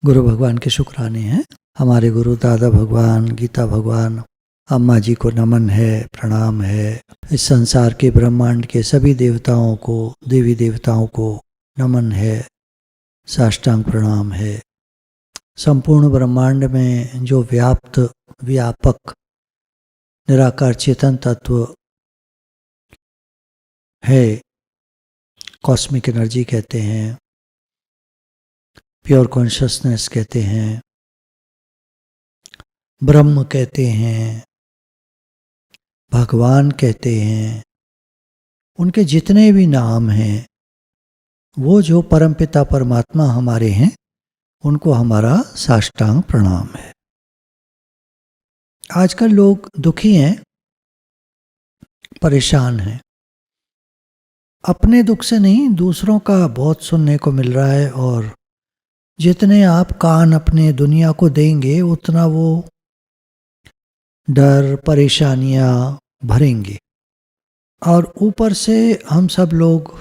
गुरु भगवान के शुक्राने हैं। हमारे गुरु दादा भगवान, गीता भगवान, अम्मा जी को नमन है, प्रणाम है। इस संसार के ब्रह्मांड के सभी देवताओं को, देवी देवताओं को नमन है, साष्टांग प्रणाम है। संपूर्ण ब्रह्मांड में जो व्याप्त, व्यापक, निराकार चेतन तत्व है, कॉस्मिक एनर्जी कहते हैं, प्योर कॉन्शसनेस कहते हैं, ब्रह्म कहते हैं, भगवान कहते हैं, उनके जितने भी नाम हैं, वो जो परमपिता परमात्मा हमारे हैं, उनको हमारा साष्टांग प्रणाम है। आजकल लोग दुखी हैं, परेशान हैं। अपने दुख से नहीं, दूसरों का बहुत सुनने को मिल रहा है, और जितने आप कान अपने दुनिया को देंगे उतना वो डर, परेशानियां भरेंगे। और ऊपर से हम सब लोग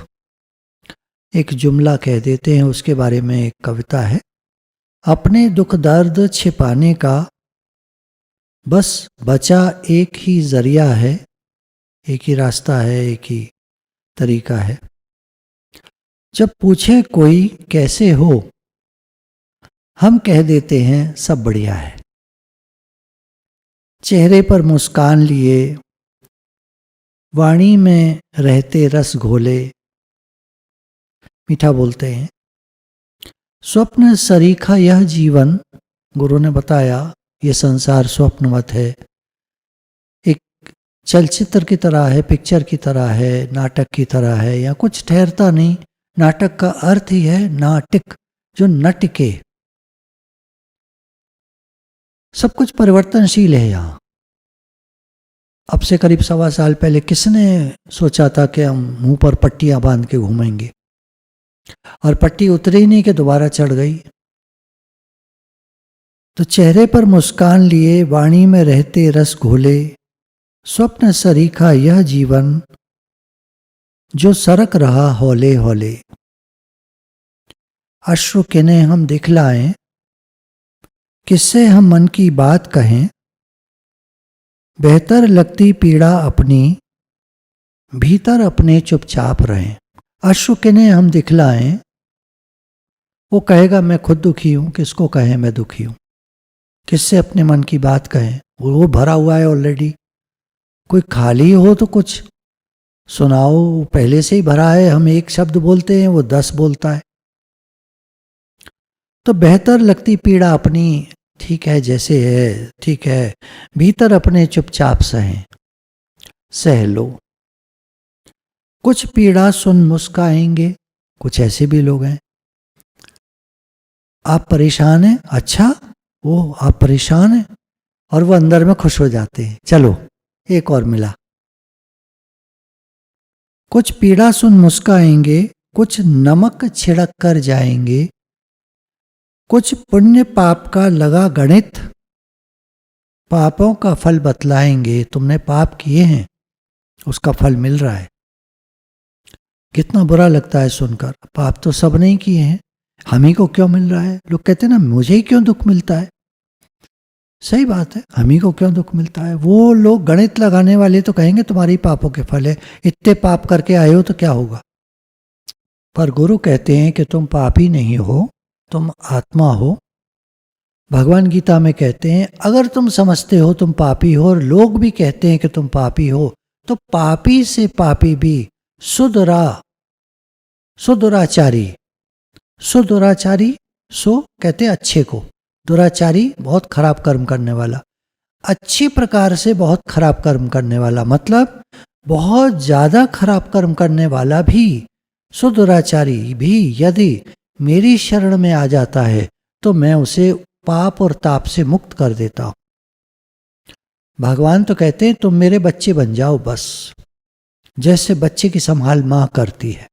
एक जुमला कह देते हैं, उसके बारे में एक कविता है। अपने दुख दर्द छिपाने का बस बचा एक ही जरिया है, एक ही रास्ता है, एक ही तरीका है। जब पूछे कोई कैसे हो, हम कह देते हैं सब बढ़िया है। चेहरे पर मुस्कान लिए, वाणी में रहते रस घोले, मीठा बोलते हैं। स्वप्न सरीखा यह जीवन, गुरु ने बताया ये संसार स्वप्नवत है, एक चलचित्र की तरह है, पिक्चर की तरह है, नाटक की तरह है, या कुछ ठहरता नहीं। नाटक का अर्थ ही है नाटिक, जो न टिके। सब कुछ परिवर्तनशील है यहाँ। अब से करीब 1.25 साल पहले किसने सोचा था कि हम मुंह पर पट्टियां बांध के घूमेंगे, और पट्टी उतरी ही नहीं कि दोबारा चढ़ गई। तो चेहरे पर मुस्कान लिए, वाणी में रहते रस घोले, स्वप्न सरीखा यह जीवन, जो सरक रहा हौले हौले। अश्रु किन्हें हम दिखलाएं, किससे हम मन की बात कहें। बेहतर लगती पीड़ा अपनी, भीतर अपने चुपचाप रहें। अश्रु किन्हें हम दिखलाएं, वो कहेगा मैं खुद दुखी हूं, किसको कहें मैं दुखी हूं। किससे अपने मन की बात कहें, वो भरा हुआ है ऑलरेडी। कोई खाली हो तो कुछ सुनाओ, पहले से ही भरा है। हम एक शब्द बोलते हैं, वो 10 बोलता है। तो बेहतर लगती पीड़ा अपनी, ठीक है जैसे है, ठीक है, भीतर अपने चुपचाप सह लो। कुछ पीड़ा सुन मुस्काएंगे, कुछ ऐसे भी लोग हैं। आप परेशान हैं, अच्छा वो आप परेशान हैं, और वो अंदर में खुश हो जाते हैं, चलो एक और मिला। कुछ पीड़ा सुन मुस्काएंगे, कुछ नमक छिड़क कर जाएंगे, कुछ पुण्य पाप का लगा गणित, पापों का फल बतलाएंगे। तुमने पाप किए हैं, उसका फल मिल रहा है। कितना बुरा लगता है सुनकर, पाप तो सब नहीं किए हैं, हम ही को क्यों मिल रहा है। लोग कहते हैं ना, मुझे ही क्यों दुख मिलता है। सही बात है, हम ही को क्यों दुख मिलता है। वो लोग गणित लगाने वाले तो कहेंगे तुम्हारी पापों के फल है, इतने पाप करके आए हो तो क्या होगा। पर गुरु कहते हैं कि तुम पापी नहीं हो, तुम आत्मा हो। भगवान गीता में कहते हैं अगर तुम समझते हो तुम पापी हो, और लोग भी कहते हैं कि तुम पापी हो, तो पापी से पापी भी सुदुराचारी, सुदुराचारी सो कहते अच्छे को, दुराचारी बहुत खराब कर्म करने वाला, अच्छी प्रकार से बहुत खराब कर्म करने वाला, मतलब बहुत ज्यादा खराब कर्म करने वाला भी, सुदुराचारी भी यदि मेरी शरण में आ जाता है तो मैं उसे पाप और ताप से मुक्त कर देता हूं। भगवान तो कहते हैं तुम मेरे बच्चे बन जाओ, बस जैसे बच्चे की संभाल मां करती है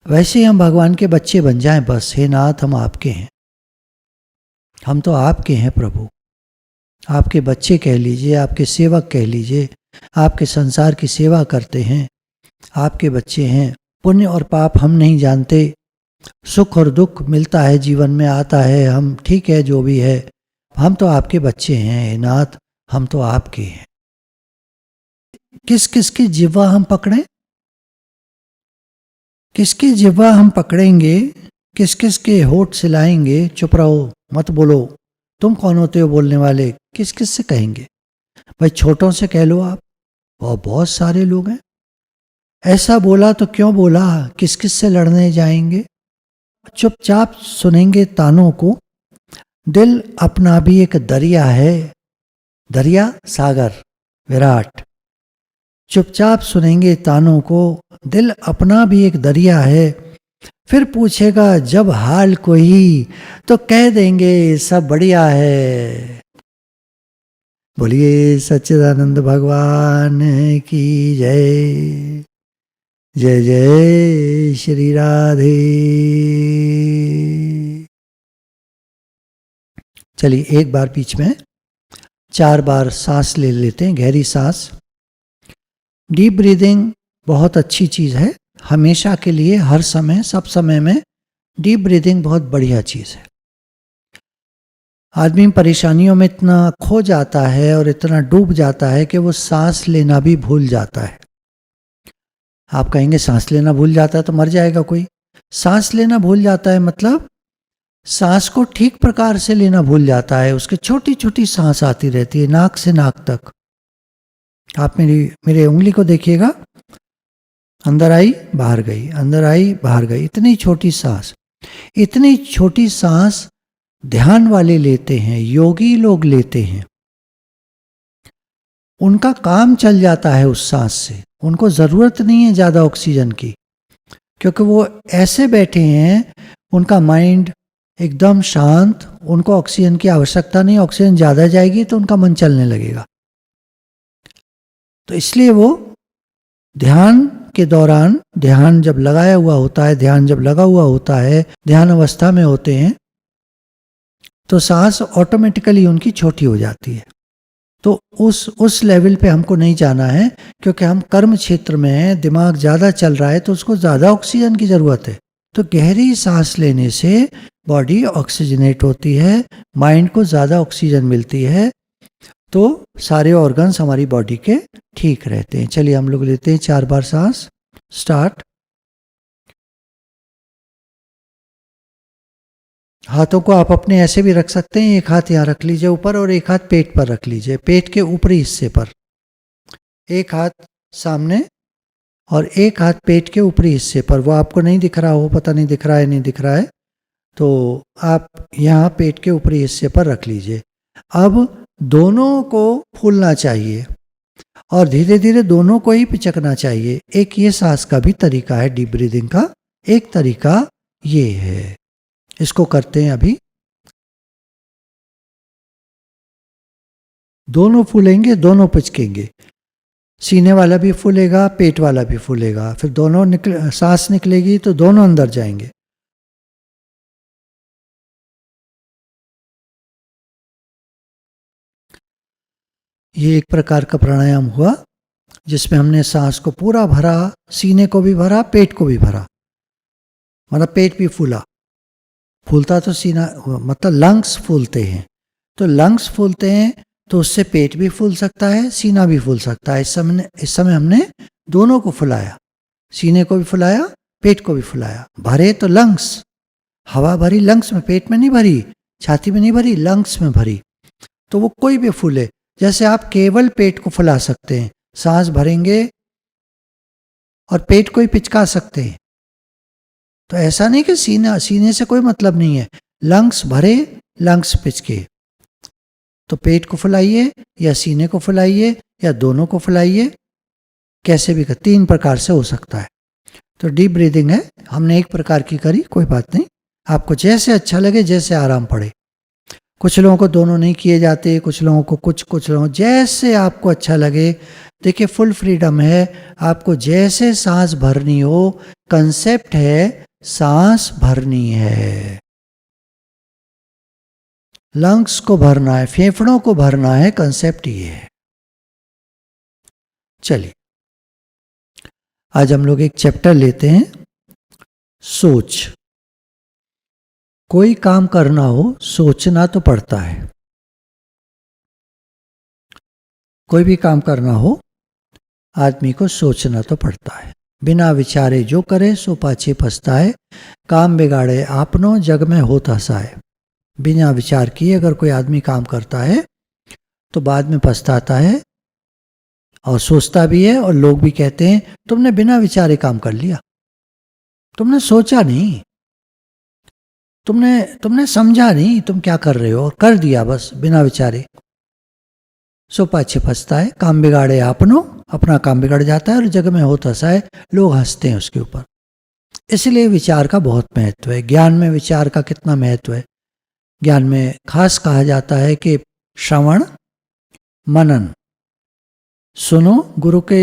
वैसे हम भगवान के बच्चे बन जाएं बस। हे नाथ, हम आपके हैं, हम तो आपके हैं प्रभु, आपके बच्चे कह लीजिए, आपके सेवक कह लीजिए, आपके संसार की सेवा करते हैं, आपके बच्चे हैं। पुण्य और पाप हम नहीं जानते, सुख और दुख मिलता है, जीवन में आता है, हम ठीक है जो भी है, हम तो आपके बच्चे हैं नाथ, हम तो आपके हैं। किस किस की जिह्वा हम पकड़ें, किसकी जिह्वा हम पकड़ेंगे, किस किस के होठ सिलाएंगे, चुप रहो मत बोलो, तुम कौन होते हो बोलने वाले, किस किस से कहेंगे? भाई छोटों से कह लो आप, और बहुत सारे लोग हैं। ऐसा बोला तो क्यों बोला, किस किस से लड़ने जाएंगे? चुपचाप सुनेंगे तानों को, दिल अपना भी एक दरिया है, दरिया सागर विराट। चुपचाप सुनेंगे तानों को, दिल अपना भी एक दरिया है। फिर पूछेगा जब हाल कोई, तो कह देंगे सब बढ़िया है। बोलिए सच्चिदानंद भगवान की जय। जय जय श्री राधे। चलिए एक बार बीच में 4 बार सांस ले लेते हैं, गहरी सांस। डीप ब्रीदिंग बहुत अच्छी चीज़ है, हमेशा के लिए, हर समय, सब समय में डीप ब्रीदिंग बहुत बढ़िया चीज़ है। आदमी परेशानियों में इतना खो जाता है और इतना डूब जाता है कि वो सांस लेना भी भूल जाता है। आप कहेंगे सांस लेना भूल जाता है तो मर जाएगा कोई? सांस लेना भूल जाता है मतलब सांस को ठीक प्रकार से लेना भूल जाता है, उसकी छोटी छोटी सांस आती रहती है नाक से नाक तक। आप मेरे उंगली को देखिएगा, अंदर आई बाहर गई, अंदर आई बाहर गई, इतनी छोटी सांस। इतनी छोटी सांस ध्यान वाले लेते हैं, योगी लोग लेते हैं, उनका काम चल जाता है उस सांस से, उनको जरूरत नहीं है ज्यादा ऑक्सीजन की, क्योंकि वो ऐसे बैठे हैं, उनका माइंड एकदम शांत, उनको ऑक्सीजन की आवश्यकता नहीं। ऑक्सीजन ज्यादा जाएगी तो उनका मन चलने लगेगा, तो इसलिए वो ध्यान के दौरान, ध्यान जब लगाया हुआ होता है, ध्यान जब लगा हुआ होता है, ध्यान अवस्था में होते हैं, तो सांस ऑटोमेटिकली उनकी छोटी हो जाती है। तो उस लेवल पे हमको नहीं जाना है, क्योंकि हम कर्म क्षेत्र में हैं, दिमाग ज़्यादा चल रहा है, तो उसको ज़्यादा ऑक्सीजन की ज़रूरत है। तो गहरी सांस लेने से बॉडी ऑक्सीजनेट होती है, माइंड को ज़्यादा ऑक्सीजन मिलती है, तो सारे ऑर्गन्स हमारी बॉडी के ठीक रहते हैं। चलिए हम लोग लेते हैं 4 बार सांस। स्टार्ट। हाथों को आप अपने ऐसे भी रख सकते हैं, एक हाथ यहाँ रख लीजिए ऊपर और एक हाथ पेट पर रख लीजिए, पेट के ऊपरी हिस्से पर। एक हाथ सामने और एक हाथ पेट के ऊपरी हिस्से पर। वो आपको नहीं दिख रहा हो, पता नहीं दिख रहा है नहीं दिख रहा है, तो आप यहाँ पेट के ऊपरी हिस्से पर रख लीजिए। अब दोनों को फूलना चाहिए और धीरे धीरे दोनों को ही पिचकना चाहिए। एक ये सांस का भी तरीका है, डीप ब्रीदिंग का एक तरीका ये है। इसको करते हैं अभी। दोनों फूलेंगे, दोनों पिचकेंगे, सीने वाला भी फूलेगा, पेट वाला भी फूलेगा, फिर दोनों सांस निकलेगी तो दोनों अंदर जाएंगे। ये एक प्रकार का प्राणायाम हुआ जिसमें हमने सांस को पूरा भरा, सीने को भी भरा, पेट को भी भरा, मतलब पेट भी फूला। फूलता तो सीना, मतलब लंग्स फूलते हैं, तो लंग्स फूलते हैं तो उससे पेट भी फूल सकता है, सीना भी फूल सकता है। इस समय हमने दोनों को फुलाया, सीने को भी फुलाया, पेट को भी फुलाया। भरे तो लंग्स, हवा भरी लंग्स में, पेट में नहीं भरी, छाती में नहीं भरी, लंग्स में भरी, तो वो कोई भी फूले। जैसे आप केवल पेट को फुला सकते हैं, सांस भरेंगे और पेट को ही पिचका सकते हैं। तो ऐसा नहीं कि सीने से कोई मतलब नहीं है, लंग्स भरे, लंग्स पिचके, तो पेट को फुलाइए या सीने को फुलाइए या दोनों को फुलाइए, कैसे भी कर, 3 प्रकार से हो सकता है। तो डीप ब्रीदिंग है, हमने एक प्रकार की करी, कोई बात नहीं, आपको जैसे अच्छा लगे, जैसे आराम पड़े। कुछ लोगों को दोनों नहीं किए जाते, कुछ लोगों को कुछ लोगों, जैसे आपको अच्छा लगे। देखिए फुल फ्रीडम है, आपको जैसे सांस भरनी हो, कंसेप्ट है सांस भरनी है, लंग्स को भरना है, फेफड़ों को भरना है, कंसेप्ट ये है। चलिए आज हम लोग एक चैप्टर लेते हैं, सोच। कोई काम करना हो सोचना तो पड़ता है। कोई भी काम करना हो आदमी को सोचना तो पड़ता है। बिना विचारे जो करे सो पाछे पछताए, काम बिगाड़े आपनो जग में होत हसाए। बिना विचार किए अगर कोई आदमी काम करता है तो बाद में पछताता है और सोचता भी है, और लोग भी कहते हैं तुमने बिना विचारे काम कर लिया, तुमने सोचा नहीं, तुमने समझा नहीं तुम क्या कर रहे हो, और कर दिया बस बिना विचारे। सो पाछे फंसता है, काम बिगाड़े आपनो, अपना काम बिगड़ जाता है और जग में होत हसाए, लोग हंसते हैं उसके ऊपर। इसलिए विचार का बहुत महत्व है। ज्ञान में विचार का कितना महत्व है। ज्ञान में खास कहा जाता है कि श्रवण मनन, सुनो गुरु के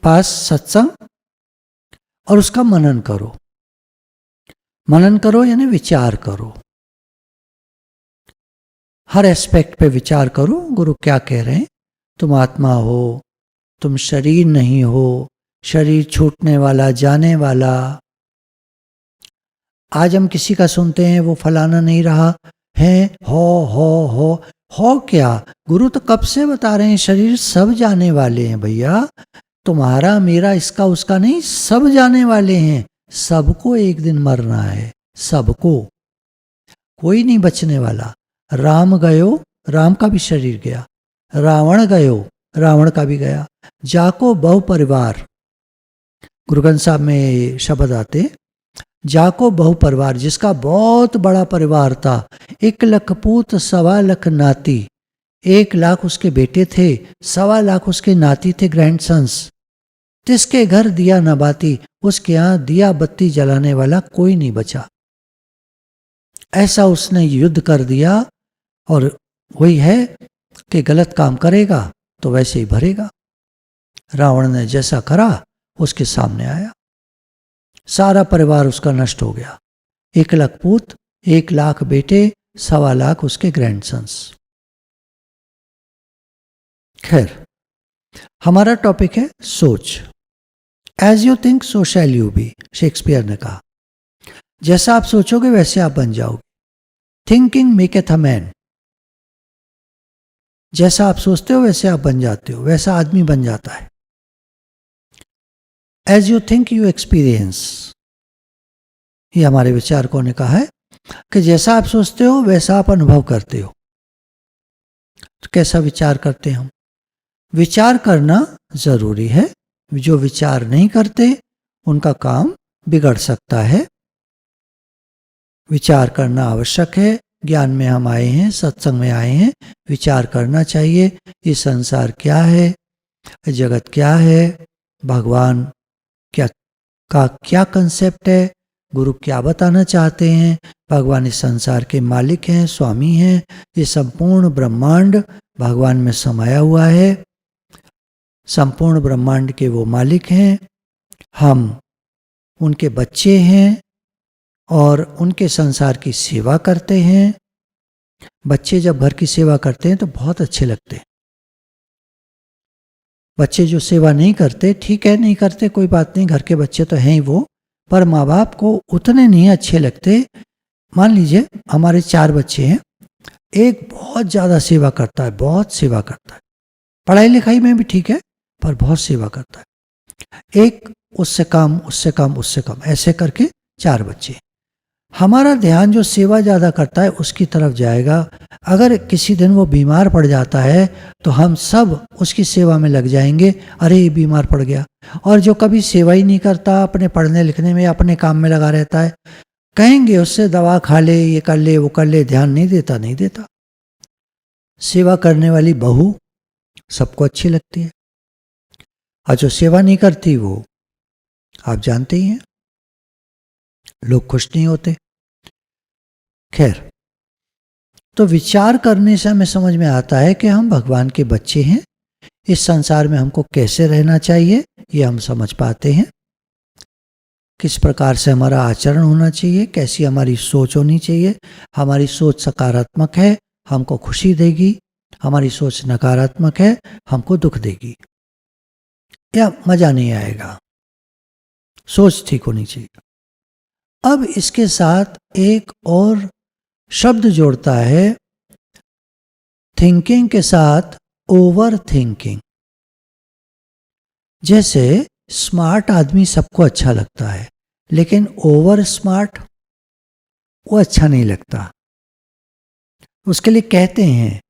पास सत्संग और उसका मनन करो। मनन करो यानी विचार करो, हर एस्पेक्ट पे विचार करो। गुरु क्या कह रहे हैं, तुम आत्मा हो, तुम शरीर नहीं हो, शरीर छूटने वाला जाने वाला। आज हम किसी का सुनते हैं वो फलाना नहीं रहा है, हो क्या? गुरु तो कब से बता रहे हैं शरीर सब जाने वाले हैं भैया, तुम्हारा मेरा इसका उसका नहीं, सब जाने वाले हैं। सबको एक दिन मरना है, सबको, कोई नहीं बचने वाला। राम गयो, राम का भी शरीर गया, रावण गयो, रावण का भी गया। जाको बहु परिवार, गुरु ग्रंथ साहब में शब्द आते, जाको बहु परिवार, जिसका बहुत बड़ा परिवार था, 1 लाख पूत 1.25 लाख नाती, 1 लाख उसके बेटे थे, 1.25 लाख उसके नाती थे, ग्रैंडसन्स। जिसके घर दिया न बाती, उसके यहाँ दिया बत्ती जलाने वाला कोई नहीं बचा। ऐसा उसने युद्ध कर दिया। और वही है कि गलत काम करेगा तो वैसे ही भरेगा। रावण ने जैसा करा उसके सामने आया, सारा परिवार उसका नष्ट हो गया। 1 लाख पूत, 1 लाख बेटे, 1.25 लाख उसके ग्रैंडसन्स। खैर, हमारा टॉपिक है सोच। As you think so shall you be, Shakespeare ने कहा। जैसा आप सोचोगे वैसे आप बन जाओगे। थिंकिंग मेकeth अ मैन, जैसा आप सोचते हो वैसे आप बन जाते हो, वैसा आदमी बन जाता है। As you think you experience, ये हमारे विचारकों ने कहा है कि जैसा आप सोचते हो वैसा आप अनुभव करते हो। तो कैसा विचार करते हैं हम? विचार करना जरूरी है। जो विचार नहीं करते उनका काम बिगड़ सकता है। विचार करना आवश्यक है। ज्ञान में हम आए हैं, सत्संग में आए हैं, विचार करना चाहिए। ये संसार क्या है, जगत क्या है, भगवान क्या कंसेप्ट है, गुरु क्या बताना चाहते हैं। भगवान इस संसार के मालिक हैं, स्वामी हैं। ये संपूर्ण ब्रह्मांड भगवान में समाया हुआ है। संपूर्ण ब्रह्मांड के वो मालिक हैं, हम उनके बच्चे हैं और उनके संसार की सेवा करते हैं। बच्चे जब घर की सेवा करते हैं तो बहुत अच्छे लगते हैं। बच्चे जो सेवा नहीं करते, ठीक है नहीं करते, कोई बात नहीं, घर के बच्चे तो हैं ही वो, पर माँ बाप को उतने नहीं अच्छे लगते। मान लीजिए हमारे 4 बच्चे हैं, एक बहुत ज़्यादा सेवा करता है, बहुत सेवा करता है, पढ़ाई लिखाई में भी ठीक है पर बहुत सेवा करता है। एक उससे कम, उससे कम, उससे कम, ऐसे करके 4 बच्चे। हमारा ध्यान जो सेवा ज़्यादा करता है उसकी तरफ जाएगा। अगर किसी दिन वो बीमार पड़ जाता है तो हम सब उसकी सेवा में लग जाएंगे, अरे ये बीमार पड़ गया। और जो कभी सेवा ही नहीं करता, अपने पढ़ने लिखने में, अपने काम में लगा रहता है, कहेंगे उससे दवा खा ले, ये कर ले, वो कर ले, ध्यान नहीं देता, नहीं देता। सेवा करने वाली बहू सबको अच्छी लगती है, और जो सेवा नहीं करती वो आप जानते ही हैं, लोग खुश नहीं होते। खैर, तो विचार करने से हमें समझ में आता है कि हम भगवान के बच्चे हैं। इस संसार में हमको कैसे रहना चाहिए ये हम समझ पाते हैं। किस प्रकार से हमारा आचरण होना चाहिए, कैसी हमारी सोच होनी चाहिए। हमारी सोच सकारात्मक है, हमको खुशी देगी। हमारी सोच नकारात्मक है, हमको दुख देगी या मजा नहीं आएगा। सोच ठीक होनी चाहिए। अब इसके साथ एक और शब्द जोड़ता है थिंकिंग के साथ, ओवर थिंकिंग। जैसे स्मार्ट आदमी सबको अच्छा लगता है, लेकिन ओवर स्मार्ट वो अच्छा नहीं लगता। उसके लिए कहते हैं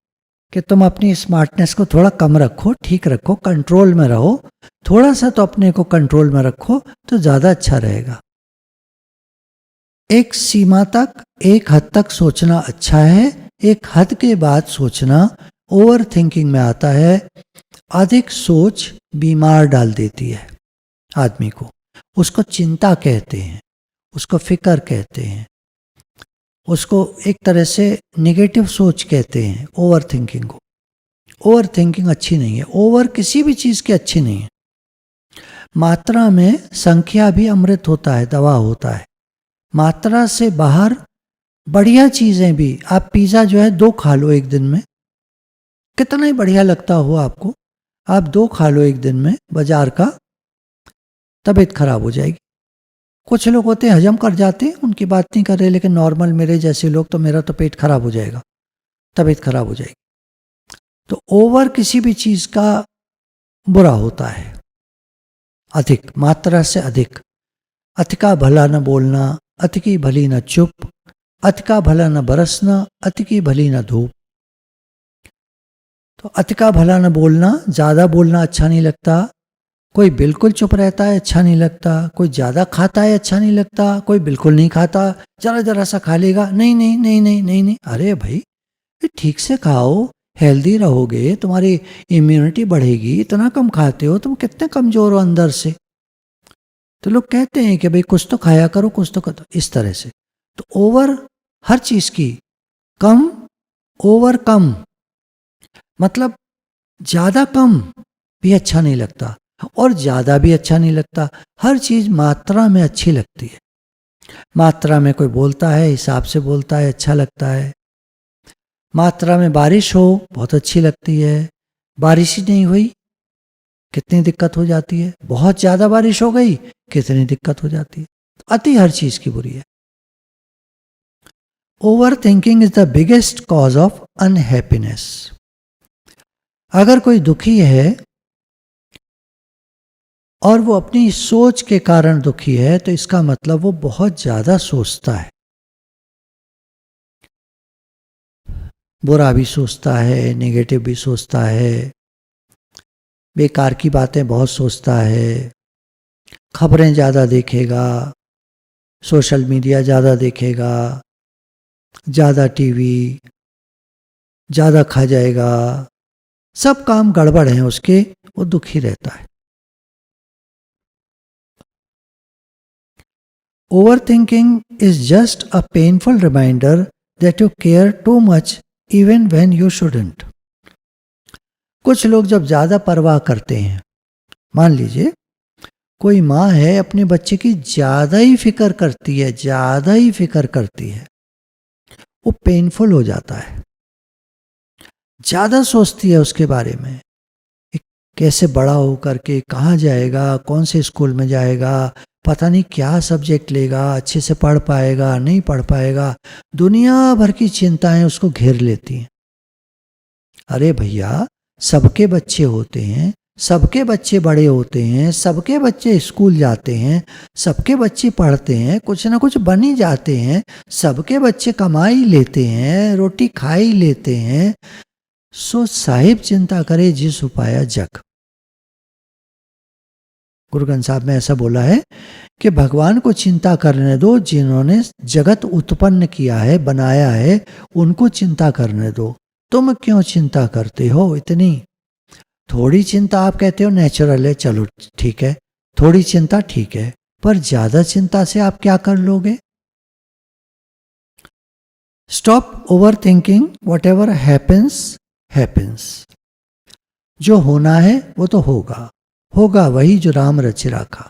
कि तुम अपनी स्मार्टनेस को थोड़ा कम रखो, ठीक रखो, कंट्रोल में रहो, थोड़ा सा तो अपने को कंट्रोल में रखो तो ज़्यादा अच्छा रहेगा। एक सीमा तक, एक हद तक सोचना अच्छा है, एक हद के बाद सोचना ओवर थिंकिंग में आता है। अधिक सोच बीमार डाल देती है आदमी को। उसको चिंता कहते हैं, उसको फिक्र कहते हैं, उसको एक तरह से नेगेटिव सोच कहते हैं ओवर थिंकिंग को। ओवर थिंकिंग अच्छी नहीं है, ओवर किसी भी चीज़ की अच्छी नहीं है। मात्रा में संख्या भी अमृत होता है, दवा होता है। मात्रा से बाहर बढ़िया चीज़ें भी, आप पिज़्ज़ा जो है 2 खा लो एक दिन में, कितना ही बढ़िया लगता हो आपको, आप 2 खा लो एक दिन में बाजार का, तबीयत खराब हो जाएगी। कुछ लोग होते हैं हजम कर जाते हैं, उनकी बात नहीं कर रहे, लेकिन नॉर्मल मेरे जैसे लोग तो मेरा तो पेट खराब हो जाएगा, तबीयत खराब हो जाएगी। तो ओवर किसी भी चीज़ का बुरा होता है, अधिक, मात्रा से अधिक। अति का भला न बोलना, अति की भली न चुप, अति का भला न बरसना, अति की भली न धूप। तो अति का भला न बोलना, ज़्यादा बोलना अच्छा नहीं लगता। कोई बिल्कुल चुप रहता है अच्छा नहीं लगता, कोई ज़्यादा खाता है अच्छा नहीं लगता, कोई बिल्कुल नहीं खाता, ज़रा ज़रा सा खा लेगा, नहीं नहीं नहीं नहीं नहीं नहीं। अरे भाई ठीक से खाओ, हेल्दी रहोगे, तुम्हारी इम्यूनिटी बढ़ेगी। इतना कम खाते हो, तुम कितने कमज़ोर हो अंदर से। तो लोग कहते हैं कि भाई कुछ तो खाया करो, कुछ तो करो, इस तरह से। तो ओवर हर चीज़ की, कम, ओवर कम, मतलब ज़्यादा कम भी अच्छा नहीं लगता और ज़्यादा भी अच्छा नहीं लगता। हर चीज़ मात्रा में अच्छी लगती है। मात्रा में कोई बोलता है, हिसाब से बोलता है, अच्छा लगता है। मात्रा में बारिश हो बहुत अच्छी लगती है, बारिश ही नहीं हुई कितनी दिक्कत हो जाती है, बहुत ज़्यादा बारिश हो गई कितनी दिक्कत हो जाती है। अति हर चीज़ की बुरी है। Over thinking is the biggest cause of unhappiness. अगर कोई दुखी है और वो अपनी सोच के कारण दुखी है, तो इसका मतलब वो बहुत ज़्यादा सोचता है, बुरा भी सोचता है, नेगेटिव भी सोचता है, बेकार की बातें बहुत सोचता है, खबरें ज़्यादा देखेगा, सोशल मीडिया ज़्यादा देखेगा, ज़्यादा टीवी, ज़्यादा खा जाएगा, सब काम गड़बड़ हैं उसके, वो दुखी रहता है। Overthinking is just a painful reminder that you care too much even when you shouldn't. कुछ लोग जब ज़्यादा परवाह करते हैं, मान लीजिए कोई माँ है अपने बच्चे की ज़्यादा ही फिक्र करती है, ज़्यादा ही फिक्र करती है, वो पेनफुल हो जाता है। ज़्यादा सोचती है उसके बारे में, कैसे बड़ा हो करके कहाँ जाएगा, कौन से स्कूल में जाएगा, पता नहीं क्या सब्जेक्ट लेगा, अच्छे से पढ़ पाएगा नहीं पढ़ पाएगा, दुनिया भर की चिंताएं उसको घेर लेती हैं। अरे भैया, सबके बच्चे होते हैं, सबके बच्चे बड़े होते हैं, सबके बच्चे स्कूल जाते हैं, सबके बच्चे पढ़ते हैं, कुछ ना कुछ बन ही जाते हैं, सबके बच्चे कमा ही लेते हैं, रोटी खा ही लेते हैं। सो साहिब चिंता करे जिस उपाया जग। गुरु ग्रंथ साहब में ऐसा बोला है कि भगवान को चिंता करने दो, जिन्होंने जगत उत्पन्न किया है, बनाया है, उनको चिंता करने दो। तुम क्यों चिंता करते हो इतनी? थोड़ी चिंता आप कहते हो नेचुरल है, चलो ठीक है, थोड़ी चिंता ठीक है, पर ज्यादा चिंता से आप क्या कर लोगे? Stop over thinking, what ever happens happens. जो होना है वो तो होगा, होगा वही जो राम रच रखा,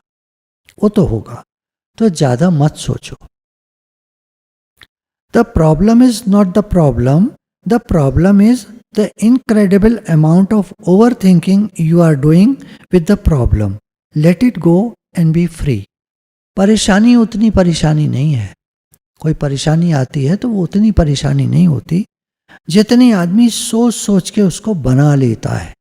वो तो होगा, तो ज़्यादा मत सोचो। The problem is not the problem is the incredible amount of over thinking you are doing with the problem. Let it go and be free. परेशानी उतनी परेशानी नहीं है। कोई परेशानी आती है तो वो उतनी परेशानी नहीं होती जितनी आदमी सोच सोच के उसको बना लेता है।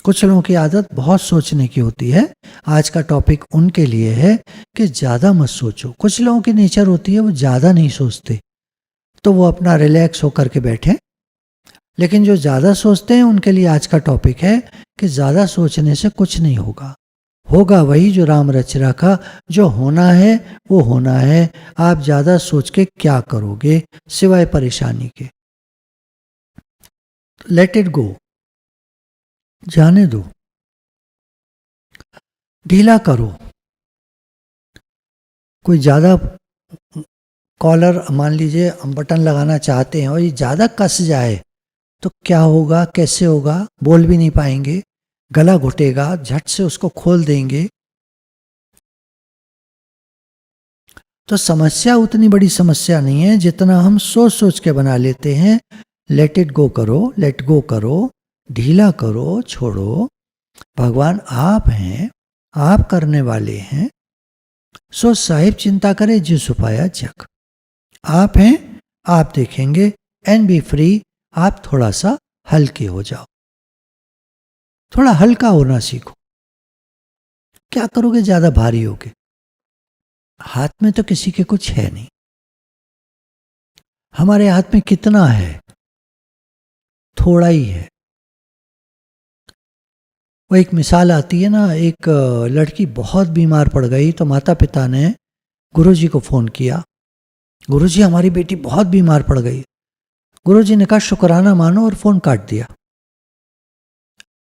कुछ लोगों की आदत बहुत सोचने की होती है। आज का टॉपिक उनके लिए है कि ज़्यादा मत सोचो। कुछ लोगों की नेचर होती है वो ज़्यादा नहीं सोचते, तो वो अपना रिलैक्स होकर के बैठे। लेकिन जो ज़्यादा सोचते हैं उनके लिए आज का टॉपिक है कि ज़्यादा सोचने से कुछ नहीं होगा। होगा वही जो राम रच रखा, जो होना है वो होना है। आप ज़्यादा सोच के क्या करोगे सिवाय परेशानी के। लेट इट गो, जाने दो, ढीला करो। कोई ज़्यादा कॉलर, मान लीजिए हम बटन लगाना चाहते हैं और ये ज़्यादा कस जाए तो क्या होगा, कैसे होगा, बोल भी नहीं पाएंगे, गला घुटेगा, झट से उसको खोल देंगे। तो समस्या उतनी बड़ी समस्या नहीं है जितना हम सोच सोच के बना लेते हैं। लेट इट गो करो, लेट गो करो, ढीला करो, छोड़ो। भगवान आप हैं, आप करने वाले हैं। सो साहिब चिंता करे जिस सुपाया जग। आप हैं, आप देखेंगे। एंड बी फ्री, आप थोड़ा सा हल्के हो जाओ, थोड़ा हल्का होना सीखो। क्या करोगे ज्यादा भारी होगे? हाथ में तो किसी के कुछ है नहीं। हमारे हाथ में कितना है? थोड़ा ही है। वो एक मिसाल आती है ना, एक लड़की बहुत बीमार पड़ गई तो माता पिता ने गुरुजी को फोन किया, गुरुजी हमारी बेटी बहुत बीमार पड़ गई। गुरुजी ने कहा शुक्राना मानो और फोन काट दिया।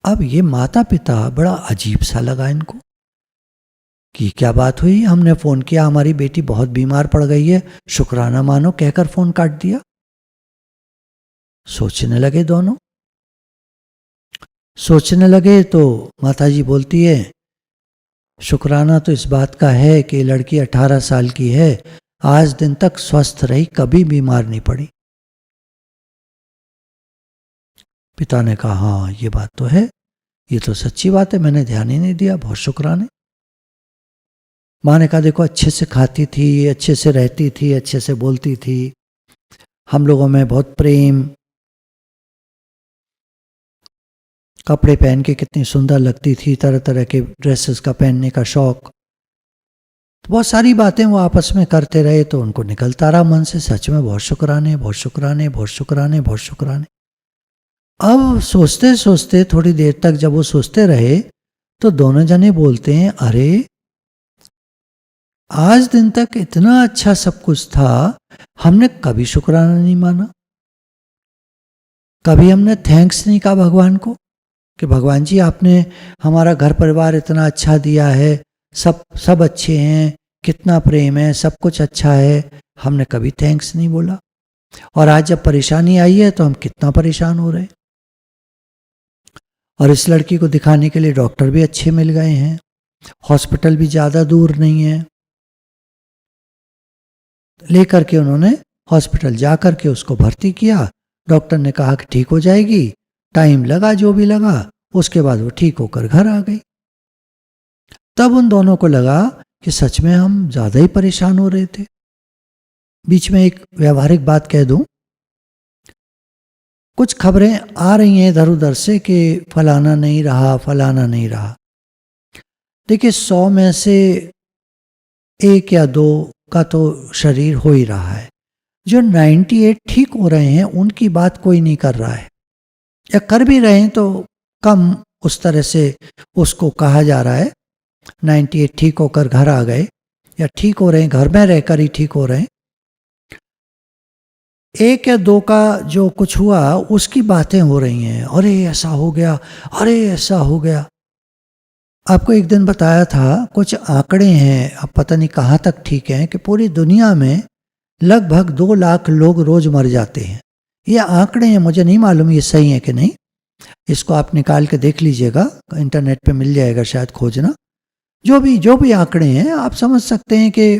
अब ये माता पिता, बड़ा अजीब सा लगा इनको कि क्या बात हुई, हमने फोन किया, हमारी बेटी बहुत बीमार पड़ गई है, शुक्राना मानो कहकर फोन काट दिया। सोचने लगे दोनों। सोचने लगे तो माताजी बोलती है शुक्राना तो इस बात का है कि लड़की 18 साल की है, आज दिन तक स्वस्थ रही, कभी बीमार नहीं पड़ी। पिता ने कहा हाँ ये बात तो है, ये तो सच्ची बात है, मैंने ध्यान ही नहीं दिया, बहुत शुक्राने। माँ ने कहा देखो अच्छे से खाती थी, अच्छे से रहती थी, अच्छे से बोलती थी, हम लोगों में बहुत प्रेम, कपड़े पहन के कितनी सुंदर लगती थी, तरह तरह के ड्रेसेस का पहनने का शौक। तो बहुत सारी बातें वो आपस में करते रहे तो उनको निकलता रहा मन से, सच में बहुत शुक्राने, बहुत शुक्राने, बहुत शुक्राने, बहुत शुक्राने। अब सोचते सोचते थोड़ी देर तक जब वो सोचते रहे तो दोनों जने बोलते हैं अरे आज दिन तक इतना अच्छा सब कुछ था, हमने कभी शुक्राना नहीं माना, कभी हमने थैंक्स नहीं कहा भगवान को कि भगवान जी आपने हमारा घर परिवार इतना अच्छा दिया है, सब अच्छे हैं, कितना प्रेम है, सब कुछ अच्छा है, हमने कभी थैंक्स नहीं बोला। और आज जब परेशानी आई है तो हम कितना परेशान हो रहे हैं। और इस लड़की को दिखाने के लिए डॉक्टर भी अच्छे मिल गए हैं, हॉस्पिटल भी ज़्यादा दूर नहीं है। लेकर के उन्होंने हॉस्पिटल जा कर के उसको भर्ती किया। डॉक्टर ने कहा कि ठीक हो जाएगी, टाइम लगा जो भी लगा, उसके बाद वो ठीक होकर घर आ गई। तब उन दोनों को लगा कि सच में हम ज़्यादा ही परेशान हो रहे थे। बीच में एक व्यावहारिक बात कह दूं, कुछ खबरें आ रही हैं इधर उधर से कि फलाना नहीं रहा, फलाना नहीं रहा। देखिए 100 में से 1 या 2 का तो शरीर हो ही रहा है। जो 98 ठीक हो रहे हैं उनकी बात कोई नहीं कर रहा है, या कर भी रहे हैं तो कम उस तरह से उसको कहा जा रहा है। 98 ठीक होकर घर आ गए या ठीक हो रहे हैं, घर में रहकर ही ठीक हो रहे हैं। 1 या 2 का जो कुछ हुआ उसकी बातें हो रही हैं, अरे ऐसा हो गया, अरे ऐसा हो गया। आपको एक दिन बताया था, कुछ आंकड़े हैं, अब पता नहीं कहाँ तक ठीक हैं, कि पूरी दुनिया में लगभग 2 लाख लोग रोज मर जाते हैं। ये आंकड़े हैं, मुझे नहीं मालूम ये सही है कि नहीं, इसको आप निकाल के देख लीजिएगा, इंटरनेट पे मिल जाएगा शायद, खोजना। जो भी आंकड़े हैं आप समझ सकते हैं कि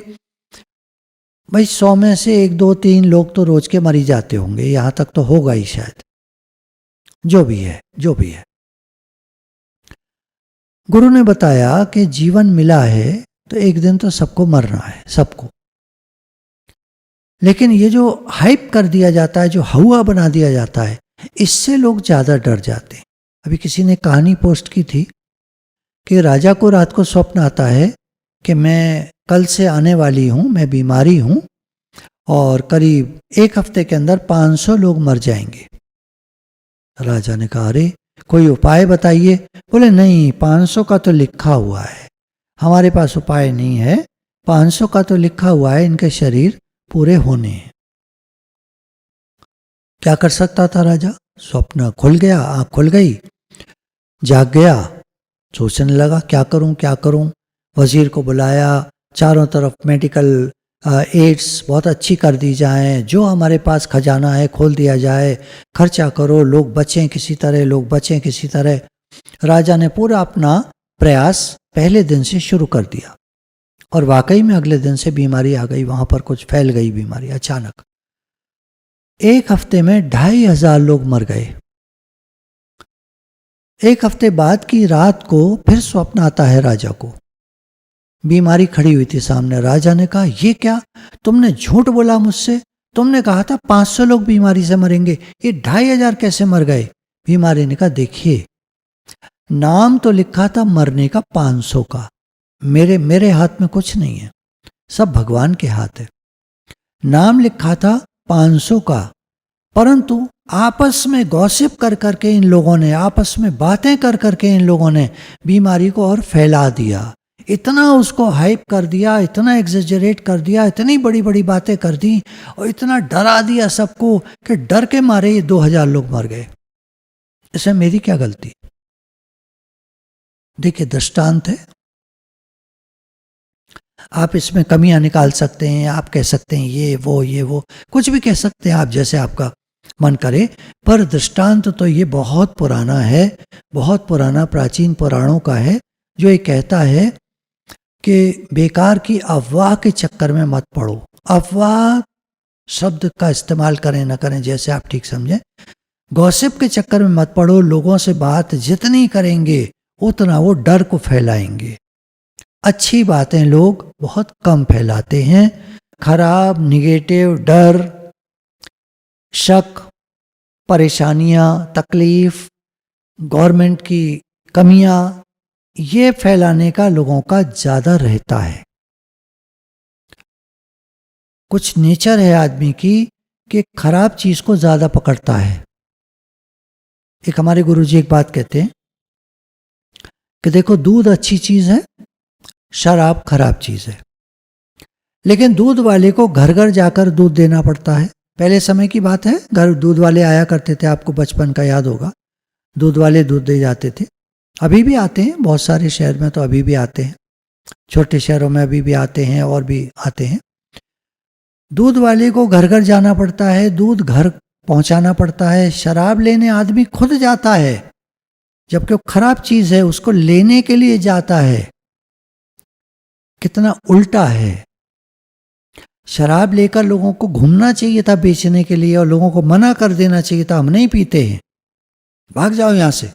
भाई 100 में से 1, 2, 3 लोग तो रोज के मर ही जाते होंगे, यहाँ तक तो होगा ही शायद। जो भी है गुरु ने बताया कि जीवन मिला है तो एक दिन तो सबको मरना है, सबको। लेकिन ये जो हाइप कर दिया जाता है, जो हवा बना दिया जाता है, इससे लोग ज़्यादा डर जाते हैं। अभी किसी ने कहानी पोस्ट की थी कि राजा को रात को स्वप्न आता है कि मैं कल से आने वाली हूँ, मैं बीमारी हूँ और करीब 1 हफ्ते के अंदर 500 लोग मर जाएंगे। राजा ने कहा, अरे कोई उपाय बताइए। बोले नहीं, 500 का तो लिखा हुआ है, हमारे पास उपाय नहीं है। 500 का तो लिखा हुआ है, इनके शरीर पूरे होने हैं। क्या कर सकता था राजा? स्वप्न खुल गया, आँख खुल गई, जाग गया, सोचने लगा क्या करूं क्या करूं। वजीर को बुलाया, चारों तरफ मेडिकल एड्स बहुत अच्छी कर दी जाए, जो हमारे पास खजाना है खोल दिया जाए, खर्चा करो, लोग बचें किसी तरह, लोग बचें किसी तरह। राजा ने पूरा अपना प्रयास पहले दिन से शुरू कर दिया और वाकई में अगले दिन से बीमारी आ गई, वहां पर कुछ फैल गई बीमारी अचानक। 1 हफ्ते में 2500 लोग मर गए। 1 हफ्ते बाद की रात को फिर स्वप्न आता है राजा को, बीमारी खड़ी हुई थी सामने। राजा ने कहा, ये क्या, तुमने झूठ बोला मुझसे, तुमने कहा था 500 लोग बीमारी से मरेंगे, ये 2500 कैसे मर गए? बीमारी ने कहा, देखिए नाम तो लिखा था मरने का 500 का, मेरे हाथ में कुछ नहीं है, सब भगवान के हाथ है। नाम लिखा था 500 का, परंतु आपस में गॉसिप कर करके इन लोगों ने, आपस में बातें कर करके इन लोगों ने बीमारी को और फैला दिया, इतना उसको हाइप कर दिया, इतना एग्जेजरेट कर दिया, इतनी बड़ी बड़ी बातें कर दी और इतना डरा दिया सबको कि डर के मारे ये 2000 लोग मर गए। इसमें मेरी क्या गलती? देखिए दृष्टांत है, आप इसमें कमियां निकाल सकते हैं, आप कह सकते हैं ये वो कुछ भी कह सकते हैं आप, जैसे आपका मन करे, पर दृष्टांत तो ये बहुत पुराना है, बहुत पुराना प्राचीन पुराणों का है, जो ये कहता है कि बेकार की अफवाह के चक्कर में मत पड़ो। अफवाह शब्द का इस्तेमाल करें न करें जैसे आप ठीक समझें, गॉसिप के चक्कर में मत पड़ो। लोगों से बात जितनी करेंगे उतना वो डर को फैलाएंगे। अच्छी बातें लोग बहुत कम फैलाते हैं, खराब, निगेटिव, डर, शक, परेशानियां, तकलीफ, गवर्नमेंट की कमियां, ये फैलाने का लोगों का ज्यादा रहता है। कुछ नेचर है आदमी की कि खराब चीज को ज्यादा पकड़ता है। एक हमारे गुरुजी एक बात कहते हैं कि देखो दूध अच्छी चीज है, शराब खराब चीज है, लेकिन दूध वाले को घर घर जाकर दूध देना पड़ता है। पहले समय की बात है, घर दूध वाले आया करते थे, आपको बचपन का याद होगा, दूध वाले दूध दे जाते थे। अभी भी आते हैं, बहुत सारे शहर में तो अभी भी आते हैं, छोटे शहरों में अभी भी आते हैं और भी आते हैं। दूध वाले को घर घर जाना पड़ता है, दूध घर पहुंचाना पड़ता है। शराब लेने आदमी खुद जाता है, जबकि वो खराब चीज है, उसको लेने के लिए जाता है। कितना उल्टा है। शराब लेकर लोगों को घूमना चाहिए था बेचने के लिए और लोगों को मना कर देना चाहिए था, हम नहीं पीते हैं, भाग जाओ यहां से।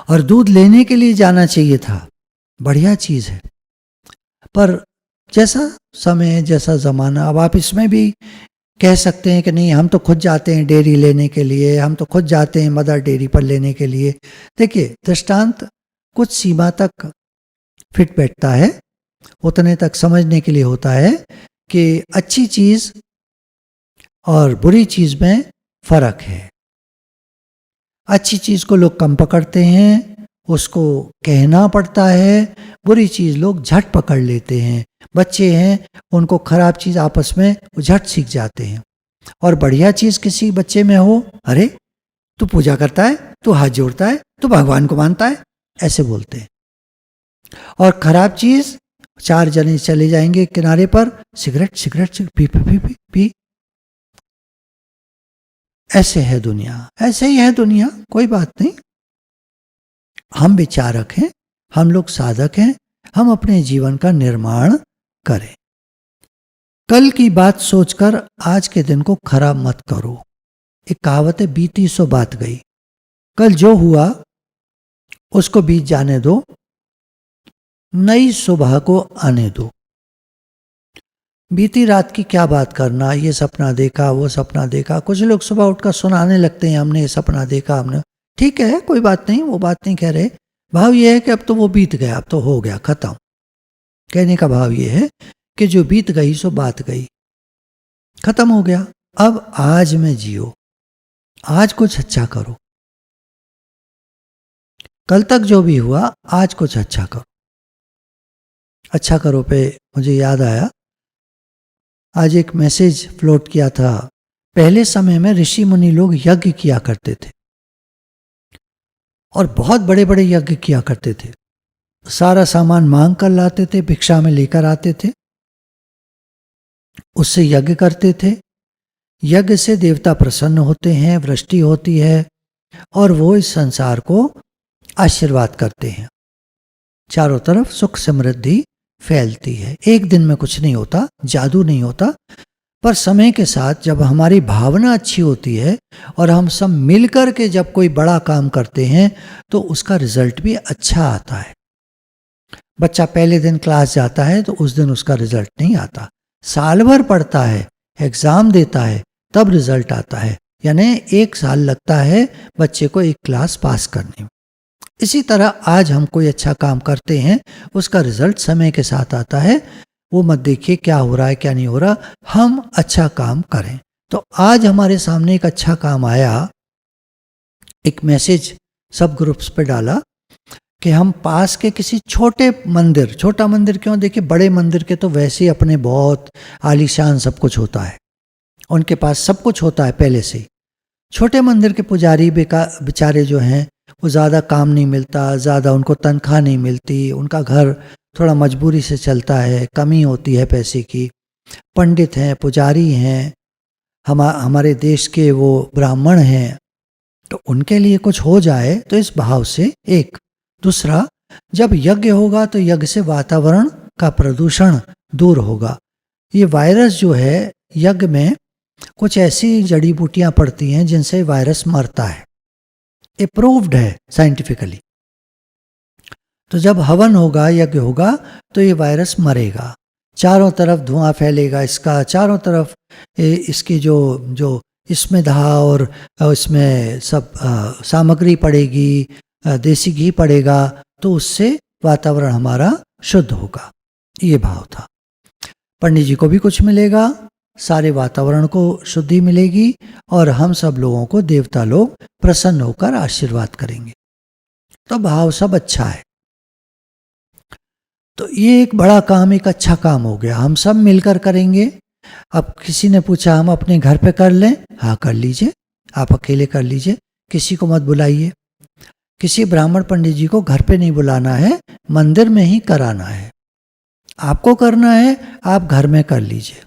और दूध लेने के लिए जाना चाहिए था, बढ़िया चीज है। पर जैसा समय, जैसा जमाना, अब आप इसमें भी कह सकते हैं कि नहीं हम तो खुद जाते हैं डेयरी लेने के लिए, हम तो खुद जाते हैं मदर डेयरी पर लेने के लिए। देखिए दृष्टांत कुछ सीमा तक फिट बैठता है, उतने तक समझने के लिए होता है कि अच्छी चीज और बुरी चीज में फर्क है। अच्छी चीज को लोग कम पकड़ते हैं, उसको कहना पड़ता है, बुरी चीज लोग झट पकड़ लेते हैं। बच्चे हैं, उनको खराब चीज आपस में झट सीख जाते हैं। और बढ़िया चीज किसी बच्चे में हो, अरे तू पूजा करता है, तू हाथ जोड़ता है, तू भगवान को मानता है, ऐसे बोलते हैं। और खराब चीज, 4 जने चले जाएंगे किनारे पर, cigarette P P P P P. ऐसे है दुनिया, ऐसे ही है दुनिया, कोई बात नहीं। हम विचारक हैं, हम लोग साधक हैं, हम अपने जीवन का निर्माण करें। कल की बात सोचकर आज के दिन को खराब मत करो। एक कहावत है, बीती सो बात गई। कल जो हुआ उसको बीत जाने दो, नई सुबह को आने दो। बीती रात की क्या बात करना, ये सपना देखा, वो सपना देखा। कुछ लोग सुबह उठकर सुनाने लगते हैं, हमने ये सपना देखा, हमने। ठीक है, कोई बात नहीं, वो बात नहीं कह रहे। भाव ये है कि अब तो वो बीत गया, अब तो हो गया, खत्म। कहने का भाव ये है कि जो बीत गई सो बात गई, खत्म हो गया। अब आज में जियो, आज कुछ अच्छा करो। कल तक जो भी हुआ, आज कुछ अच्छा करो। अच्छा करो पे मुझे याद आया, आज एक मैसेज फ्लोट किया था। पहले समय में ऋषि मुनि लोग यज्ञ किया करते थे और बहुत बड़े बड़े यज्ञ किया करते थे। सारा सामान मांग कर लाते थे, भिक्षा में लेकर आते थे, उससे यज्ञ करते थे। यज्ञ से देवता प्रसन्न होते हैं, वृष्टि होती है और वो इस संसार को आशीर्वाद करते हैं। चारों तरफ सुख समृद्धि फैलती है। एक दिन में कुछ नहीं होता, जादू नहीं होता, पर समय के साथ जब हमारी भावना अच्छी होती है और हम सब मिलकर के जब कोई बड़ा काम करते हैं तो उसका रिजल्ट भी अच्छा आता है। बच्चा पहले दिन क्लास जाता है तो उस दिन उसका रिजल्ट नहीं आता, साल भर पढ़ता है, एग्जाम देता है, तब रिजल्ट आता है। यानी 1 साल लगता है बच्चे को एक क्लास पास करने में। इसी तरह आज हम कोई अच्छा काम करते हैं, उसका रिजल्ट समय के साथ आता है। वो मत देखिए क्या हो रहा है क्या नहीं हो रहा, हम अच्छा काम करें। तो आज हमारे सामने एक अच्छा काम आया, एक मैसेज सब ग्रुप्स पे डाला कि हम पास के किसी छोटे मंदिर, छोटा मंदिर क्यों, देखिए बड़े मंदिर के तो वैसे ही अपने बहुत आलीशान सब कुछ होता है, उनके पास सब कुछ होता है पहले से ही। छोटे मंदिर के पुजारी बेचारे जो हैं वो ज़्यादा काम नहीं मिलता, ज़्यादा उनको तनख्वाह नहीं मिलती, उनका घर थोड़ा मजबूरी से चलता है, कमी होती है पैसे की। पंडित हैं, पुजारी हैं, हमारे देश के वो ब्राह्मण हैं, तो उनके लिए कुछ हो जाए तो इस भाव से एक। दूसरा, जब यज्ञ होगा तो यज्ञ से वातावरण का प्रदूषण दूर होगा। ये वायरस जो है, यज्ञ में कुछ ऐसी जड़ी बूटियां पड़ती हैं जिनसे वायरस मरता है, अप्रूव्ड है साइंटिफिकली। तो जब हवन होगा, यज्ञ होगा, तो ये वायरस मरेगा। चारों तरफ धुआं फैलेगा इसका, चारों तरफ इसकी जो इसमें दहा और इसमें सब सामग्री पड़ेगी, देसी घी पड़ेगा, तो उससे वातावरण हमारा शुद्ध होगा। ये भाव था। पंडित जी को भी कुछ मिलेगा, सारे वातावरण को शुद्धि मिलेगी और हम सब लोगों को देवता लोग प्रसन्न होकर आशीर्वाद करेंगे। तो भाव सब अच्छा है। तो ये एक बड़ा काम, एक अच्छा काम हो गया, हम सब मिलकर करेंगे। अब किसी ने पूछा हम अपने घर पे कर लें, हाँ कर लीजिए, आप अकेले कर लीजिए, किसी को मत बुलाइए। किसी ब्राह्मण पंडित जी को घर पे नहीं बुलाना है, मंदिर में ही कराना है। आपको करना है, आप घर में कर लीजिए,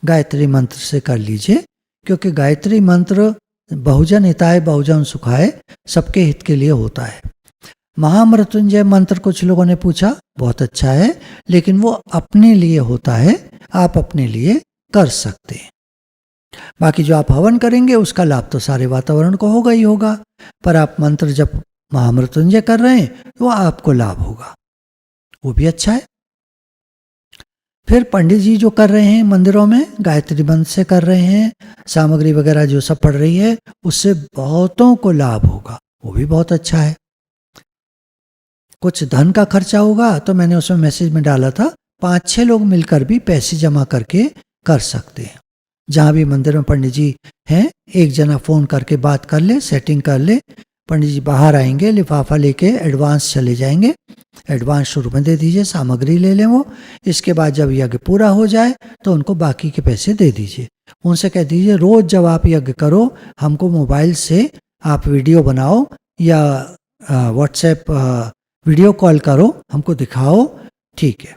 गायत्री मंत्र से कर लीजिए, क्योंकि गायत्री मंत्र बहुजन हिताय बहुजन सुखाय, सबके हित के लिए होता है। महामृत्युंजय मंत्र कुछ लोगों ने पूछा, बहुत अच्छा है, लेकिन वो अपने लिए होता है, आप अपने लिए कर सकते हैं। बाकी जो आप हवन करेंगे उसका लाभ तो सारे वातावरण को होगा ही होगा, पर आप मंत्र जब महामृत्युंजय कर रहे हैं तो आपको लाभ होगा, वो भी अच्छा है। फिर पंडित जी जो कर रहे हैं मंदिरों में, गायत्री मंत्र से कर रहे हैं, सामग्री वगैरह जो सब पड़ रही है, उससे बहुतों को लाभ होगा, वो भी बहुत अच्छा है। कुछ धन का खर्चा होगा, तो मैंने उसमें मैसेज में डाला था 5-6 लोग मिलकर भी पैसे जमा करके कर सकते हैं। जहाँ भी मंदिर में पंडित जी हैं, एक जना फ़ोन करके बात कर ले, सेटिंग कर ले, पंडित जी बाहर आएंगे, लिफाफा लेके एडवांस चले जाएंगे, एडवांस शुरू में दे दीजिए, सामग्री ले लें वो। इसके बाद जब यज्ञ पूरा हो जाए तो उनको बाकी के पैसे दे दीजिए। उनसे कह दीजिए रोज़ जब आप यज्ञ करो, हमको मोबाइल से आप वीडियो बनाओ या व्हाट्सएप वीडियो कॉल करो, हमको दिखाओ, ठीक है।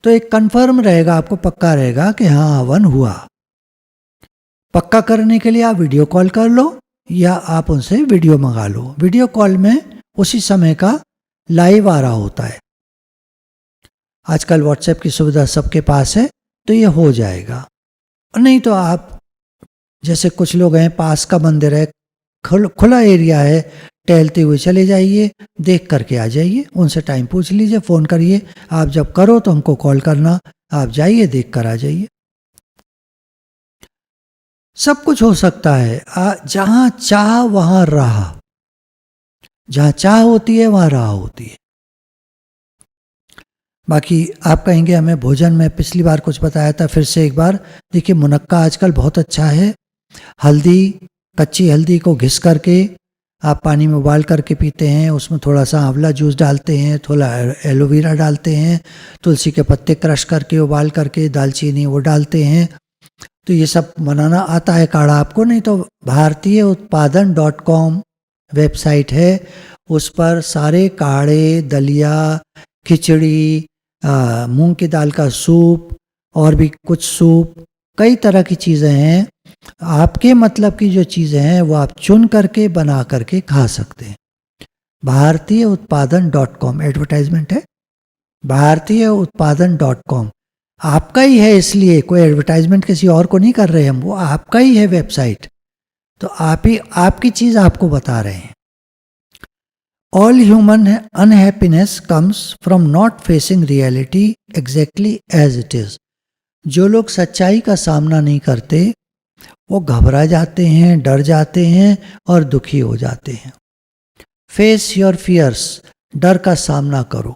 तो एक कंफर्म रहेगा, आपको पक्का रहेगा कि हाँ हवन हुआ। पक्का करने के लिए आप वीडियो कॉल कर लो या आप उनसे वीडियो मंगा लो। वीडियो कॉल में उसी समय का लाइव आ रहा होता है। आजकल व्हाट्सएप की सुविधा सबके पास है, तो ये हो जाएगा। और नहीं तो आप, जैसे कुछ लोग हैं, पास का मंदिर है, खुला एरिया है, टहलते हुए चले जाइए, देख करके आ जाइए, उनसे टाइम पूछ लीजिए, फ़ोन करिए, आप जब करो तो हमको कॉल करना, आप जाइए देख कर आ जाइए। सब कुछ हो सकता है। जहाँ चाह वहाँ राह, जहाँ चाह होती है वहाँ राह होती है। बाकी आप कहेंगे हमें भोजन में पिछली बार कुछ बताया था, फिर से एक बार देखिए। मुनक्का आजकल बहुत अच्छा है। हल्दी, कच्ची हल्दी को घिस करके आप पानी में उबाल करके पीते हैं, उसमें थोड़ा सा आंवला जूस डालते हैं, थोड़ा एलोवेरा डालते हैं, तुलसी के पत्ते क्रश करके उबाल करके, दालचीनी वो डालते हैं, तो ये सब बनाना आता है काढ़ा आपको। नहीं तो भारतीय उत्पादन .com वेबसाइट है, उस पर सारे काढ़े, दलिया, खिचड़ी, मूंग की दाल का सूप और भी कुछ सूप, कई तरह की चीज़ें हैं। आपके मतलब की जो चीज़ें हैं वो आप चुन करके बना करके खा सकते हैं। भारतीय उत्पादन .com एडवर्टाइजमेंट है, भारतीय उत्पादन .com आपका ही है, इसलिए कोई एडवर्टाइजमेंट किसी और को नहीं कर रहे हम, वो आपका ही है वेबसाइट, तो आप ही, आपकी चीज़ आपको बता रहे हैं। All human unhappiness comes from not facing reality exactly as it is. जो लोग सच्चाई का सामना नहीं करते वो घबरा जाते हैं, डर जाते हैं और दुखी हो जाते हैं। फेस योर फियर्स, डर का सामना करो।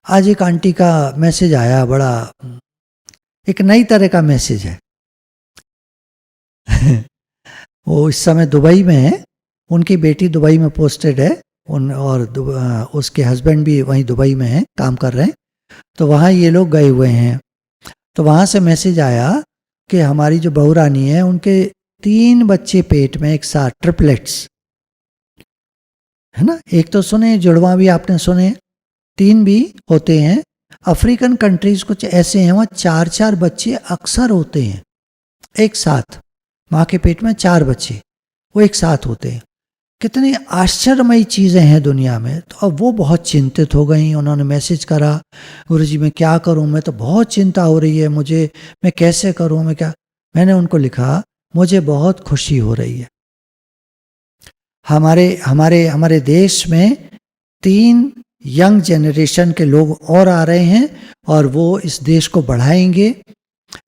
आज एक आंटी का मैसेज आया, बड़ा एक नई तरह का मैसेज है। वो इस समय दुबई में है, उनकी बेटी दुबई में पोस्टेड है, और उसके हस्बैंड भी वहीं दुबई में हैं, काम कर रहे हैं, तो वहाँ ये लोग गए हुए हैं। तो वहाँ से मैसेज आया कि हमारी जो बहू रानी है उनके 3 बच्चे पेट में एक साथ, ट्रिपलेट्स है ना। एक तो सुने, जुड़वा भी आपने सुने, 3 भी होते हैं। अफ्रीकन कंट्रीज कुछ ऐसे हैं वहाँ 4-4 बच्चे अक्सर होते हैं एक साथ, माँ के पेट में 4 बच्चे वो एक साथ होते हैं। कितनी आश्चर्यमयी चीज़ें हैं दुनिया में। तो अब वो बहुत चिंतित हो गई, उन्होंने मैसेज करा, गुरुजी मैं क्या करूं, मैं तो बहुत चिंता हो रही है मुझे, मैं कैसे करूं, मैं क्या। मैंने उनको लिखा, मुझे बहुत खुशी हो रही है, हमारे हमारे हमारे देश में 3 यंग जनरेशन के लोग और आ रहे हैं और वो इस देश को बढ़ाएंगे,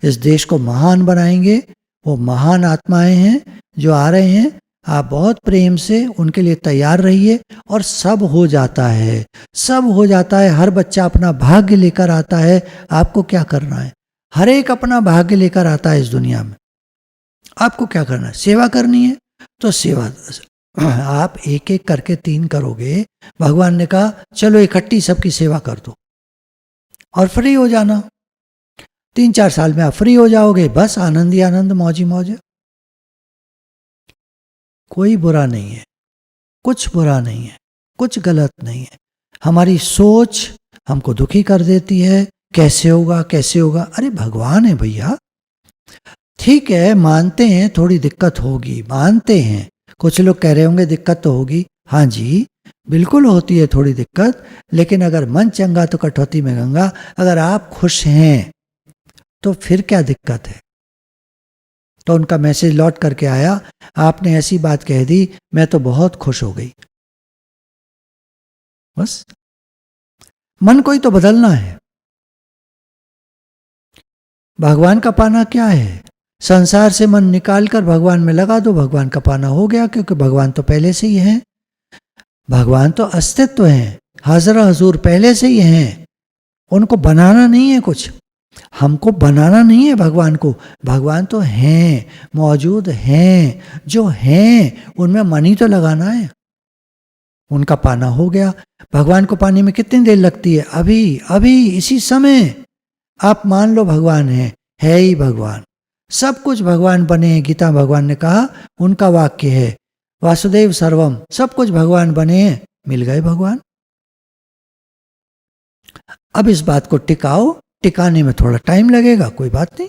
इस देश को महान बनाएंगे। वो महान आत्माएं हैं जो आ रहे हैं, आप बहुत प्रेम से उनके लिए तैयार रहिए। और सब हो जाता है, सब हो जाता है। हर बच्चा अपना भाग्य लेकर आता है, आपको क्या करना है। हर एक अपना भाग्य लेकर आता है इस दुनिया में, आपको क्या करना है, सेवा करनी है तो सेवा। आप एक एक करके 3 करोगे, भगवान ने कहा चलो इकट्ठी सबकी सेवा कर दो और फ्री हो जाना। 3-4 साल में आप फ्री हो जाओगे, बस आनंद ही आनंद, मौज ही मौज। कोई बुरा नहीं है, कुछ बुरा नहीं है, कुछ गलत नहीं है। हमारी सोच हमको दुखी कर देती है, कैसे होगा कैसे होगा। अरे भगवान है भैया, ठीक है मानते हैं थोड़ी दिक्कत होगी, मानते हैं। कुछ लोग कह रहे होंगे दिक्कत तो होगी, हाँ जी बिल्कुल होती है थोड़ी दिक्कत, लेकिन अगर मन चंगा तो कटौती में गंगा। अगर आप खुश हैं तो फिर क्या दिक्कत है। तो उनका मैसेज लौट करके आया, आपने ऐसी बात कह दी, मैं तो बहुत खुश हो गई। बस मन को ही तो बदलना है। भगवान का पाना क्या है, संसार से मन निकाल कर भगवान में लगा दो, भगवान का पाना हो गया, क्योंकि भगवान तो पहले से ही है। भगवान तो अस्तित्व है, हाजरा हजूर पहले से ही हैं, उनको बनाना नहीं है कुछ, हमको बनाना नहीं है भगवान को। भगवान तो हैं, मौजूद हैं, जो हैं उनमें मन ही तो लगाना है। उनका पाना हो गया। भगवान को पाने में कितनी देर लगती है, अभी अभी इसी समय। आप मान लो भगवान है ही भगवान, सब कुछ भगवान बने हैं। गीता भगवान ने कहा, उनका वाक्य है, वासुदेव सर्वम, सब कुछ भगवान बने हैं, मिल गए भगवान। अब इस बात को टिकाओ, टिकाने में थोड़ा टाइम लगेगा, कोई बात नहीं,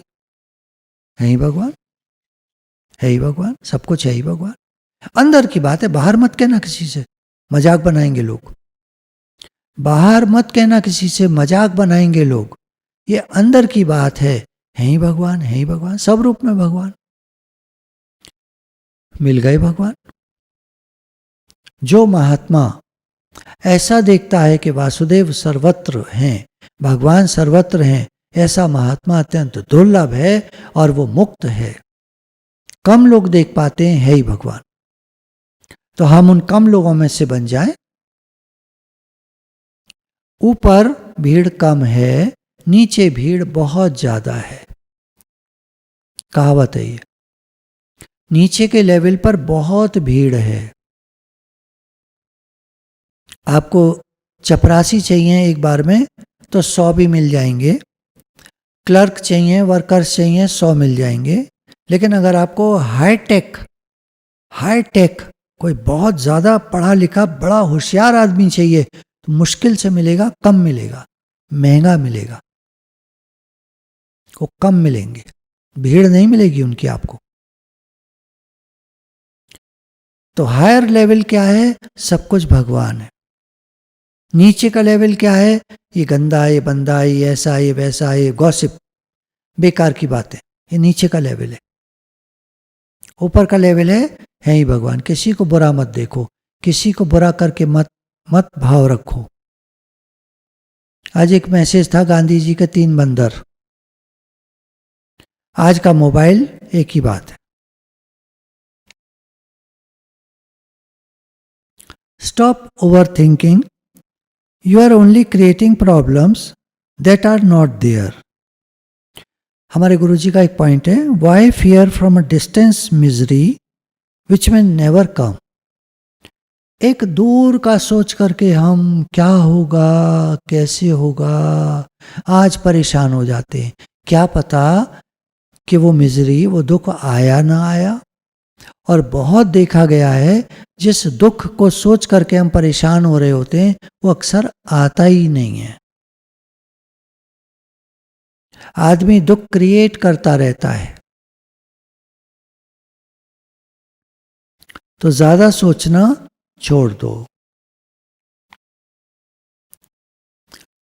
है ही भगवान, है ही भगवान, सब कुछ है ही भगवान। अंदर की बात है, बाहर मत कहना किसी से, मजाक बनाएंगे लोग। बाहर मत कहना किसी से, मजाक बनाएंगे लोग। ये अंदर की बात है ही भगवान, है ही भगवान, सब रूप में भगवान। मिल गए भगवान, जो महात्मा ऐसा देखता है कि वासुदेव सर्वत्र हैं, भगवान सर्वत्र हैं, ऐसा महात्मा अत्यंत दुर्लभ है और वो मुक्त है। कम लोग देख पाते हैं, है ही भगवान। तो हम उन कम लोगों में से बन जाएं। ऊपर भीड़ कम है, नीचे भीड़ बहुत ज्यादा है। कहावत है ये। नीचे के लेवल पर बहुत भीड़ है। आपको चपरासी चाहिए एक बार में तो 100 भी मिल जाएंगे, क्लर्क चाहिए, वर्कर्स चाहिए, 100 मिल जाएंगे। लेकिन अगर आपको हाईटेक कोई बहुत ज़्यादा पढ़ा लिखा बड़ा होशियार आदमी चाहिए तो मुश्किल से मिलेगा, कम मिलेगा, महंगा मिलेगा, वो कम मिलेंगे, भीड़ नहीं मिलेगी उनकी आपको। तो हायर लेवल क्या है? सब कुछ भगवान है। नीचे का लेवल क्या है? ये गंदा, ये बंदा, ये ऐसा, ये वैसा, ये गॉसिप, बेकार की बातें, ये नीचे का लेवल है। ऊपर का लेवल है ही भगवान। किसी को बुरा मत देखो, किसी को बुरा करके मत भाव रखो। आज एक मैसेज था, गांधी जी के 3 बंदर। आज का मोबाइल एक ही बात है। Stop over thinking, you are only creating problems that are not there. हमारे गुरुजी का एक पॉइंट है, why fear from a distance misery which may never कम। एक दूर का सोच करके हम क्या होगा, कैसे होगा, आज परेशान हो जाते हैं। क्या पता कि वो मिजरी, वो दुख आया ना आया। और बहुत देखा गया है, जिस दुख को सोच करके हम परेशान हो रहे होते हैं वो अक्सर आता ही नहीं है। आदमी दुख क्रिएट करता रहता है। तो ज्यादा सोचना छोड़ दो।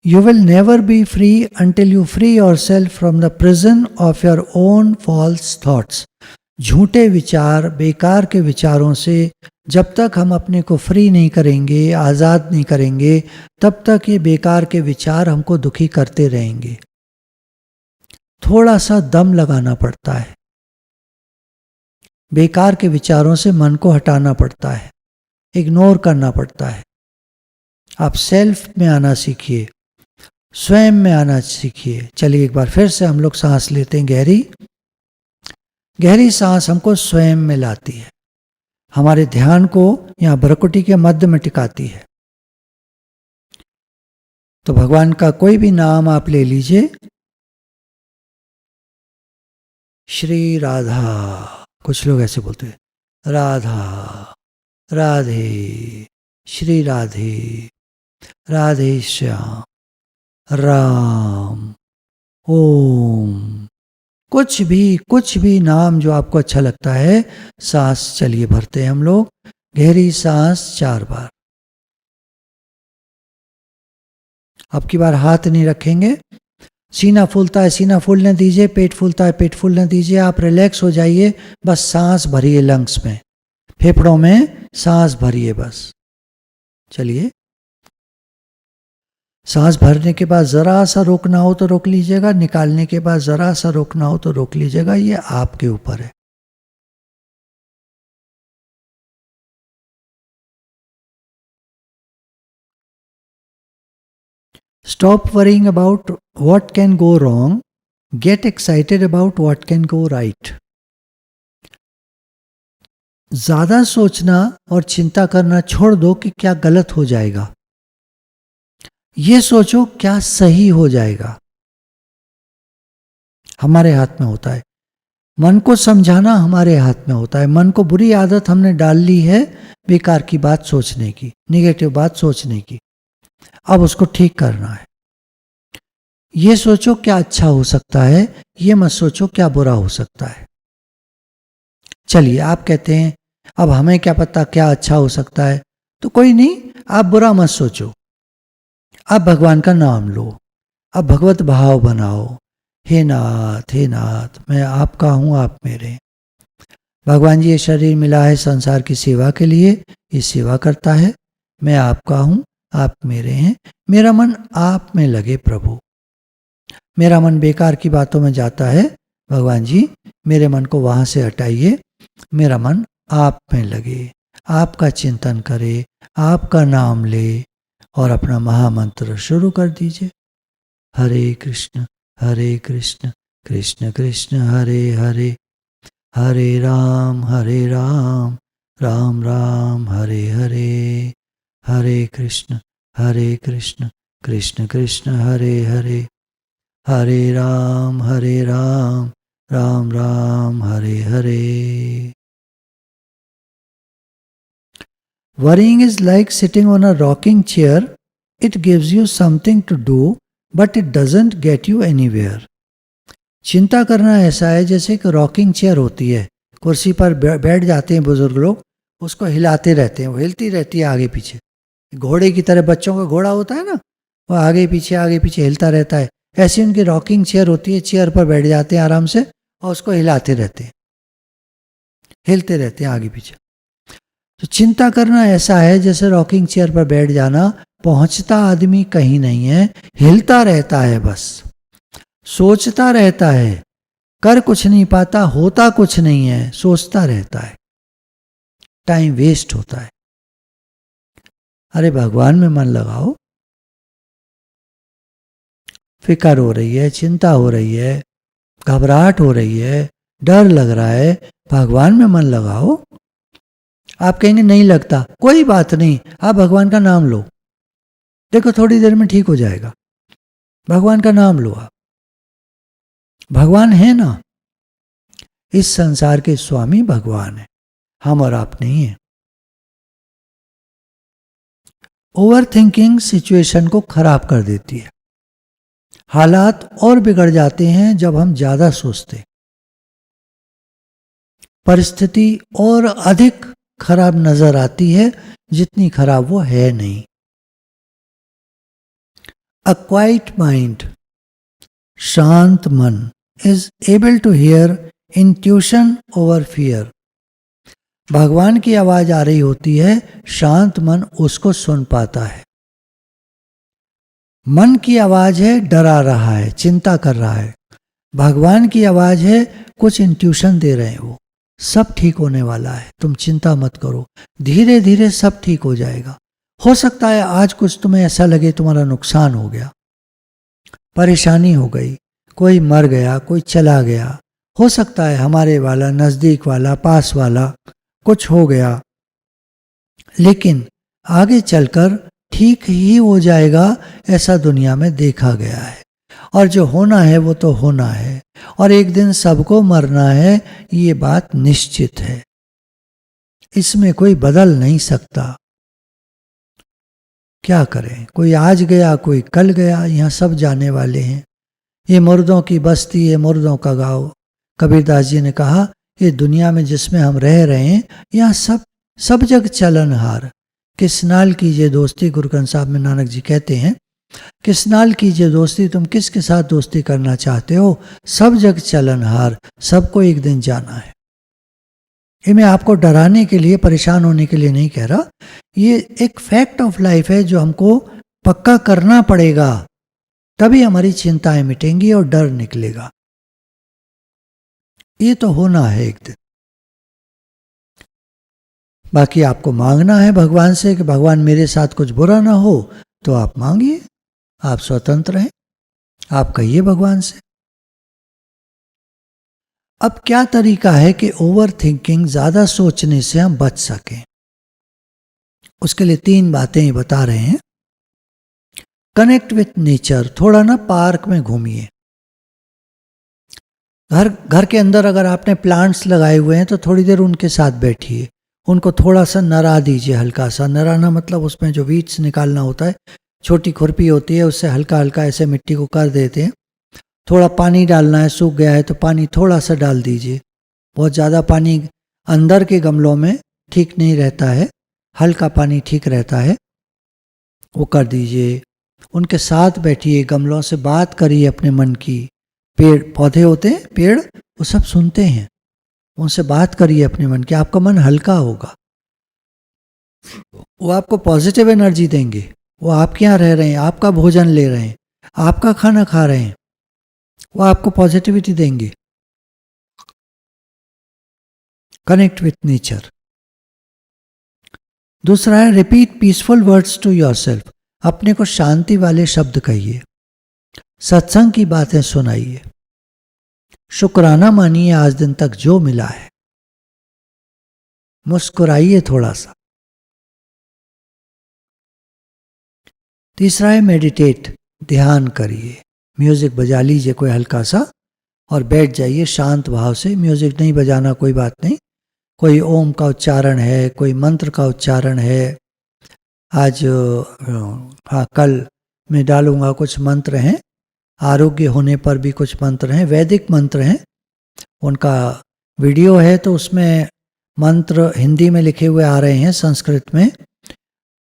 You will never be free until you free yourself from the prison of your own false thoughts. झूठे विचार, बेकार के विचारों से जब तक हम अपने को फ्री नहीं करेंगे, आज़ाद नहीं करेंगे, तब तक ये बेकार के विचार हमको दुखी करते रहेंगे। थोड़ा सा दम लगाना पड़ता है। बेकार के विचारों से मन को हटाना पड़ता है, इग्नोर करना पड़ता है। आप सेल्फ में आना सीखिए, स्वयं में आना सीखिए। चलिए एक बार फिर से हम लोग सांस लेते हैं, गहरी गहरी सांस हमको स्वयं में लाती है, हमारे ध्यान को यहाँ भ्रुकुटी के मध्य में टिकाती है। तो भगवान का कोई भी नाम आप ले लीजिए, श्री राधा, कुछ लोग ऐसे बोलते हैं, राधा, राधे, श्री राधे, राधे श्याम, राम, ओम, कुछ भी नाम जो आपको अच्छा लगता है। सांस चलिए भरते हैं हम लोग, गहरी सांस 4 बार। अब की बार हाथ नहीं रखेंगे, सीना फूलता है सीना फूलने दीजिए, पेट फूलता है पेट फूलने दीजिए। आप रिलैक्स हो जाइए, बस सांस भरिए, लंग्स में, फेफड़ों में सांस भरिए बस। चलिए, सांस भरने के बाद ज़रा सा रोकना हो तो रोक लीजिएगा, निकालने के बाद ज़रा सा रोकना हो तो रोक लीजिएगा, ये आपके ऊपर है। Stop worrying about what can go wrong, get excited about what can go right. ज़्यादा सोचना और चिंता करना छोड़ दो कि क्या गलत हो जाएगा, ये सोचो क्या सही हो जाएगा। हमारे हाथ में होता है, मन को समझाना हमारे हाथ में होता है। मन को बुरी आदत हमने डाल ली है बेकार की बात सोचने की, निगेटिव बात सोचने की। अब उसको ठीक करना है। ये सोचो क्या अच्छा हो सकता है, ये मत सोचो क्या बुरा हो सकता है। चलिए, आप कहते हैं अब हमें क्या पता क्या अच्छा हो सकता है, तो कोई नहीं, आप बुरा मत सोचो, आप भगवान का नाम लो, अब भगवत भाव बनाओ। हे नाथ, हे नाथ, मैं आपका हूं, आप मेरे। भगवान जी ये शरीर मिला है संसार की सेवा के लिए, ये सेवा करता है, मैं आपका हूँ, आप मेरे हैं, मेरा मन आप में लगे प्रभु। मेरा मन बेकार की बातों में जाता है, भगवान जी मेरे मन को वहाँ से हटाइए, मेरा मन आप में लगे, आपका चिंतन करे, आपका नाम ले और अपना महामंत्र शुरू कर दीजिए। हरे कृष्ण कृष्ण कृष्ण हरे हरे, हरे राम राम राम हरे हरे, हरे कृष्ण कृष्ण कृष्ण हरे हरे, हरे Ram Ram Ram Hare Hare. Worrying is like sitting on a rocking chair. It gives you something to do, but it doesn't get you anywhere. चिंता करना ऐसा है जैसे एक रॉकिंग चेयर होती है, कुर्सी पर बैठ जाते हैं बुजुर्ग लोग, उसको हिलाते रहते हैं, वो हिलती रहती है आगे पीछे, घोड़े की तरह, बच्चों का घोड़ा होता है ना, वो आगे पीछे हिलता रहता है, ऐसी उनकी रॉकिंग चेयर होती है, चेयर पर बैठ जाते हैं आराम से और उसको हिलाते रहते हैं, हिलते रहते हैं आगे पीछे। तो चिंता करना ऐसा है जैसे रॉकिंग चेयर पर बैठ जाना, पहुंचता आदमी कहीं नहीं है, हिलता रहता है, बस सोचता रहता है, कर कुछ नहीं पाता, होता कुछ नहीं है, सोचता रहता है, टाइम वेस्ट होता है। अरे भगवान में मन लगाओ, फिक्र हो रही है, चिंता हो रही है, घबराहट हो रही है, डर लग रहा है, भगवान में मन लगाओ। आप कहेंगे नहीं लगता, कोई बात नहीं, आप भगवान का नाम लो, देखो थोड़ी देर में ठीक हो जाएगा। भगवान का नाम लो आप, भगवान है ना, इस संसार के स्वामी भगवान है, हम और आप नहीं है। ओवर थिंकिंग सिचुएशन को खराब कर देती है, हालात और बिगड़ जाते हैं जब हम ज्यादा सोचते, परिस्थिति और अधिक खराब नजर आती है जितनी खराब वो है नहीं। अ क्वाइट माइंड, शांत मन, is able to hear intuition over fear. भगवान की आवाज आ रही होती है, शांत मन उसको सुन पाता है। मन की आवाज है, डरा रहा है, चिंता कर रहा है, भगवान की आवाज है, कुछ इंट्यूशन दे रहे हैं, वो सब ठीक होने वाला है, तुम चिंता मत करो, धीरे धीरे सब ठीक हो जाएगा। हो सकता है आज कुछ तुम्हें ऐसा लगे तुम्हारा नुकसान हो गया, परेशानी हो गई, कोई मर गया, कोई चला गया, हो सकता है हमारे वाला, नजदीक वाला, पास वाला कुछ हो गया, लेकिन आगे चलकर ठीक ही हो जाएगा, ऐसा दुनिया में देखा गया है। और जो होना है वो तो होना है, और एक दिन सबको मरना है, ये बात निश्चित है, इसमें कोई बदल नहीं सकता। क्या करें, कोई आज गया, कोई कल गया, यहाँ सब जाने वाले हैं। ये मुर्दों की बस्ती है, मुर्दों का गाँव। कबीरदास जी ने कहा, ये दुनिया में जिसमें हम रह रहे हैं, यहाँ सब जग चलनहार। किस नाल कीजिए दोस्ती, गुरुग्रंथ साहब में नानक जी कहते हैं, किस नाल कीजिए दोस्ती, तुम किसके साथ दोस्ती करना चाहते हो, सब जग चलनहार, सबको एक दिन जाना है। ये मैं आपको डराने के लिए, परेशान होने के लिए नहीं कह रहा, ये एक फैक्ट ऑफ लाइफ है जो हमको पक्का करना पड़ेगा, तभी हमारी चिंताएं मिटेंगी और डर निकलेगा। ये तो होना है एक दिन। बाकी आपको मांगना है भगवान से कि भगवान मेरे साथ कुछ बुरा ना हो, तो आप मांगिए, आप स्वतंत्र हैं, आप कहिए भगवान से। अब क्या तरीका है कि ओवर थिंकिंग, ज्यादा सोचने से हम बच सकें? उसके लिए 3 बातें बता रहे हैं। कनेक्ट विथ नेचर, थोड़ा ना पार्क में घूमिए। घर के अंदर अगर आपने प्लांट्स लगाए हुए हैं तो थोड़ी देर उनके साथ बैठिए, उनको थोड़ा सा नरा दीजिए, हल्का सा नराना, मतलब उसमें जो वीड्स निकालना होता है, छोटी खुरपी होती है, उससे हल्का हल्का ऐसे मिट्टी को कर देते हैं। थोड़ा पानी डालना है, सूख गया है तो पानी थोड़ा सा डाल दीजिए, बहुत ज़्यादा पानी अंदर के गमलों में ठीक नहीं रहता है, हल्का पानी ठीक रहता है, वो कर दीजिए। उनके साथ बैठिए, गमलों से बात करिए अपने मन की। पेड़ पौधे होते हैं, पेड़, वो सब सुनते हैं, उनसे बात करिए अपने मन की, आपका मन हल्का होगा। वो आपको पॉजिटिव एनर्जी देंगे। वो आपके यहाँ रह रहे हैं, आपका भोजन ले रहे हैं, आपका खाना खा रहे हैं, वो आपको पॉजिटिविटी देंगे। Connect with nature. दूसरा है repeat peaceful words to yourself. अपने को शांति वाले शब्द कहिए, सत्संग की बातें सुनाइए, शुक्राना मानिए आज दिन तक जो मिला है, मुस्कुराइए थोड़ा सा। तीसरा है मेडिटेट, ध्यान करिए। म्यूजिक बजा लीजिए कोई हल्का सा और बैठ जाइए शांत भाव से। म्यूजिक नहीं बजाना कोई बात नहीं, कोई ओम का उच्चारण है, कोई मंत्र का उच्चारण है। आज हाँ कल मैं डालूंगा कुछ मंत्र हैं, आरोग्य होने पर भी कुछ मंत्र हैं, वैदिक मंत्र हैं, उनका वीडियो है तो उसमें मंत्र हिंदी में लिखे हुए आ रहे हैं संस्कृत में,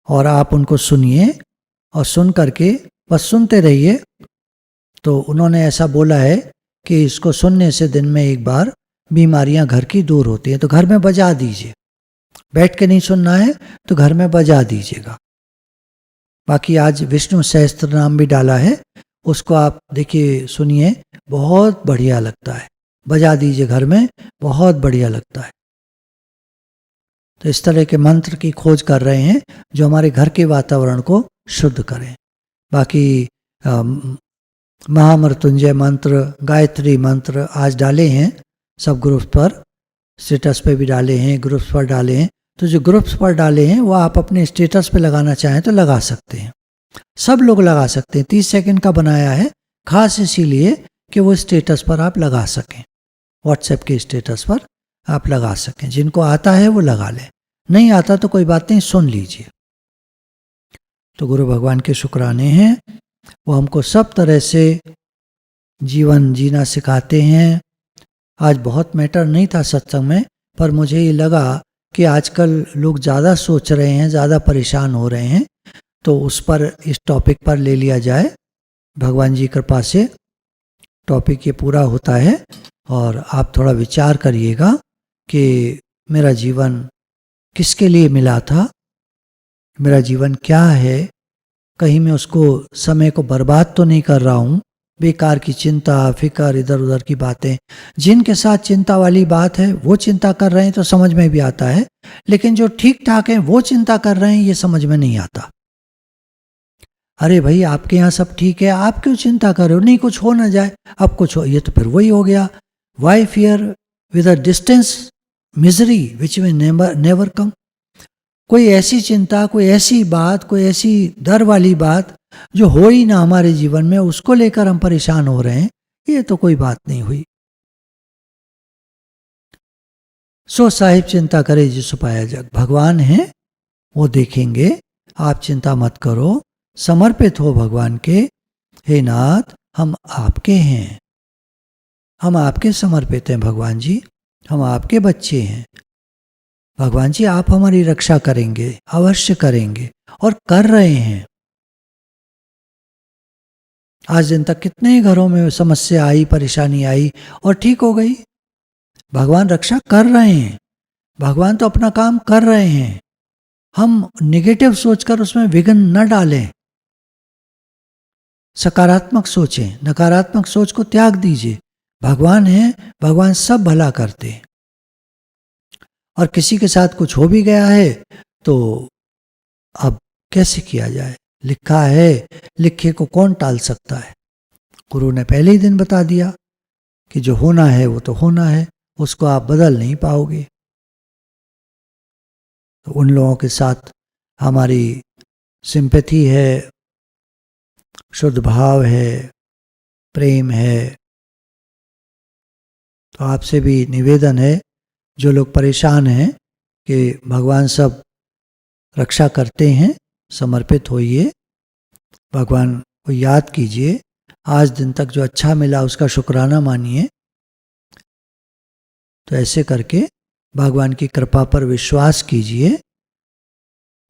और आप उनको सुनिए और सुन करके बस सुनते रहिए। तो उन्होंने ऐसा बोला है कि इसको सुनने से दिन में एक बार बीमारियां घर की दूर होती हैं। तो घर में बजा दीजिए, बैठ के नहीं सुनना है तो घर में बजा दीजिएगा। बाकी आज विष्णु सहस्त्र नाम भी डाला है, उसको आप देखिए सुनिए, बहुत बढ़िया लगता है। बजा दीजिए घर में, बहुत बढ़िया लगता है। तो इस तरह के मंत्र की खोज कर रहे हैं जो हमारे घर के वातावरण को शुद्ध करें। बाकी महामृत्युंजय मंत्र, गायत्री मंत्र आज डाले हैं सब ग्रुप्स पर, स्टेटस पे भी डाले हैं, ग्रुप्स पर डाले हैं। तो जो ग्रुप्स पर डाले हैं वो आप अपने स्टेटस पे लगाना चाहें तो लगा सकते हैं, सब लोग लगा सकते हैं। 30 सेकंड का बनाया है खास इसीलिए कि वो स्टेटस पर आप लगा सकें, व्हाट्सएप के स्टेटस पर आप लगा सकें। जिनको आता है वो लगा लें, नहीं आता तो कोई बात नहीं, सुन लीजिए। तो गुरु भगवान के शुक्राने हैं, वो हमको सब तरह से जीवन जीना सिखाते हैं। आज बहुत मैटर नहीं था सत्संग में, पर मुझे ये लगा कि आजकल लोग ज़्यादा सोच रहे हैं, ज़्यादा परेशान हो रहे हैं, तो उस पर, इस टॉपिक पर ले लिया जाए। भगवान जी कृपा से टॉपिक ये पूरा होता है और आप थोड़ा विचार करिएगा कि मेरा जीवन किसके लिए मिला था, मेरा जीवन क्या है, कहीं मैं उसको समय को बर्बाद तो नहीं कर रहा हूँ। बेकार की चिंता फिकर, इधर उधर की बातें, जिनके साथ चिंता वाली बात है वो चिंता कर रहे हैं तो समझ में भी आता है, लेकिन जो ठीक ठाक है वो चिंता कर रहे हैं ये समझ में नहीं आता। अरे भाई आपके यहाँ सब ठीक है, आप क्यों चिंता कर रहे हो, नहीं कुछ हो ना जाए, अब कुछ हो, ये तो फिर वही हो गया। Why fear with a distance misery which may never कम। कोई ऐसी चिंता, कोई ऐसी बात, कोई ऐसी डर वाली बात जो हो ही ना हमारे जीवन में, उसको लेकर हम परेशान हो रहे हैं, ये तो कोई बात नहीं हुई। सो साहिब चिंता करे जिसु पाया जग। भगवान हैं वो देखेंगे, आप चिंता मत करो, समर्पित हो भगवान के। हे नाथ हम आपके हैं, हम आपके समर्पित हैं भगवान जी, हम आपके बच्चे हैं। भगवान जी आप हमारी रक्षा करेंगे, अवश्य करेंगे और कर रहे हैं। आज दिन तक कितने घरों में समस्या आई, परेशानी आई और ठीक हो गई। भगवान रक्षा कर रहे हैं, भगवान तो अपना काम कर रहे हैं। हम नेगेटिव सोचकर उसमें विघ्न न डालें, सकारात्मक सोचें, नकारात्मक सोच को त्याग दीजिए। भगवान है, भगवान सब भला करते हैं। और किसी के साथ कुछ हो भी गया है तो अब कैसे किया जाए, लिखा है, लिखे को कौन टाल सकता है। गुरु ने पहले ही दिन बता दिया कि जो होना है वो तो होना है, उसको आप बदल नहीं पाओगे। तो उन लोगों के साथ हमारी सिंपैथी है, शुद्ध भाव है, प्रेम है। तो आपसे भी निवेदन है, जो लोग परेशान हैं, कि भगवान सब रक्षा करते हैं, समर्पित होइए, भगवान को याद कीजिए। आज दिन तक जो अच्छा मिला उसका शुक्राना मानिए। तो ऐसे करके भगवान की कृपा पर विश्वास कीजिए,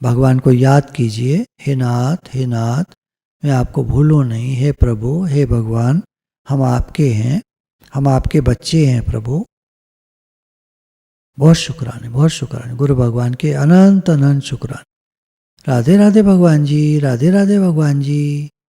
भगवान को याद कीजिए। हे नाथ मैं आपको भूलूं नहीं। हे प्रभु, हे भगवान, हम आपके हैं, हम आपके बच्चे हैं प्रभु। बहुत शुक्राने, बहुत शुक्राने। गुरु भगवान के अनंत अनंत शुक्राने। राधे राधे भगवान जी, राधे राधे भगवान जी।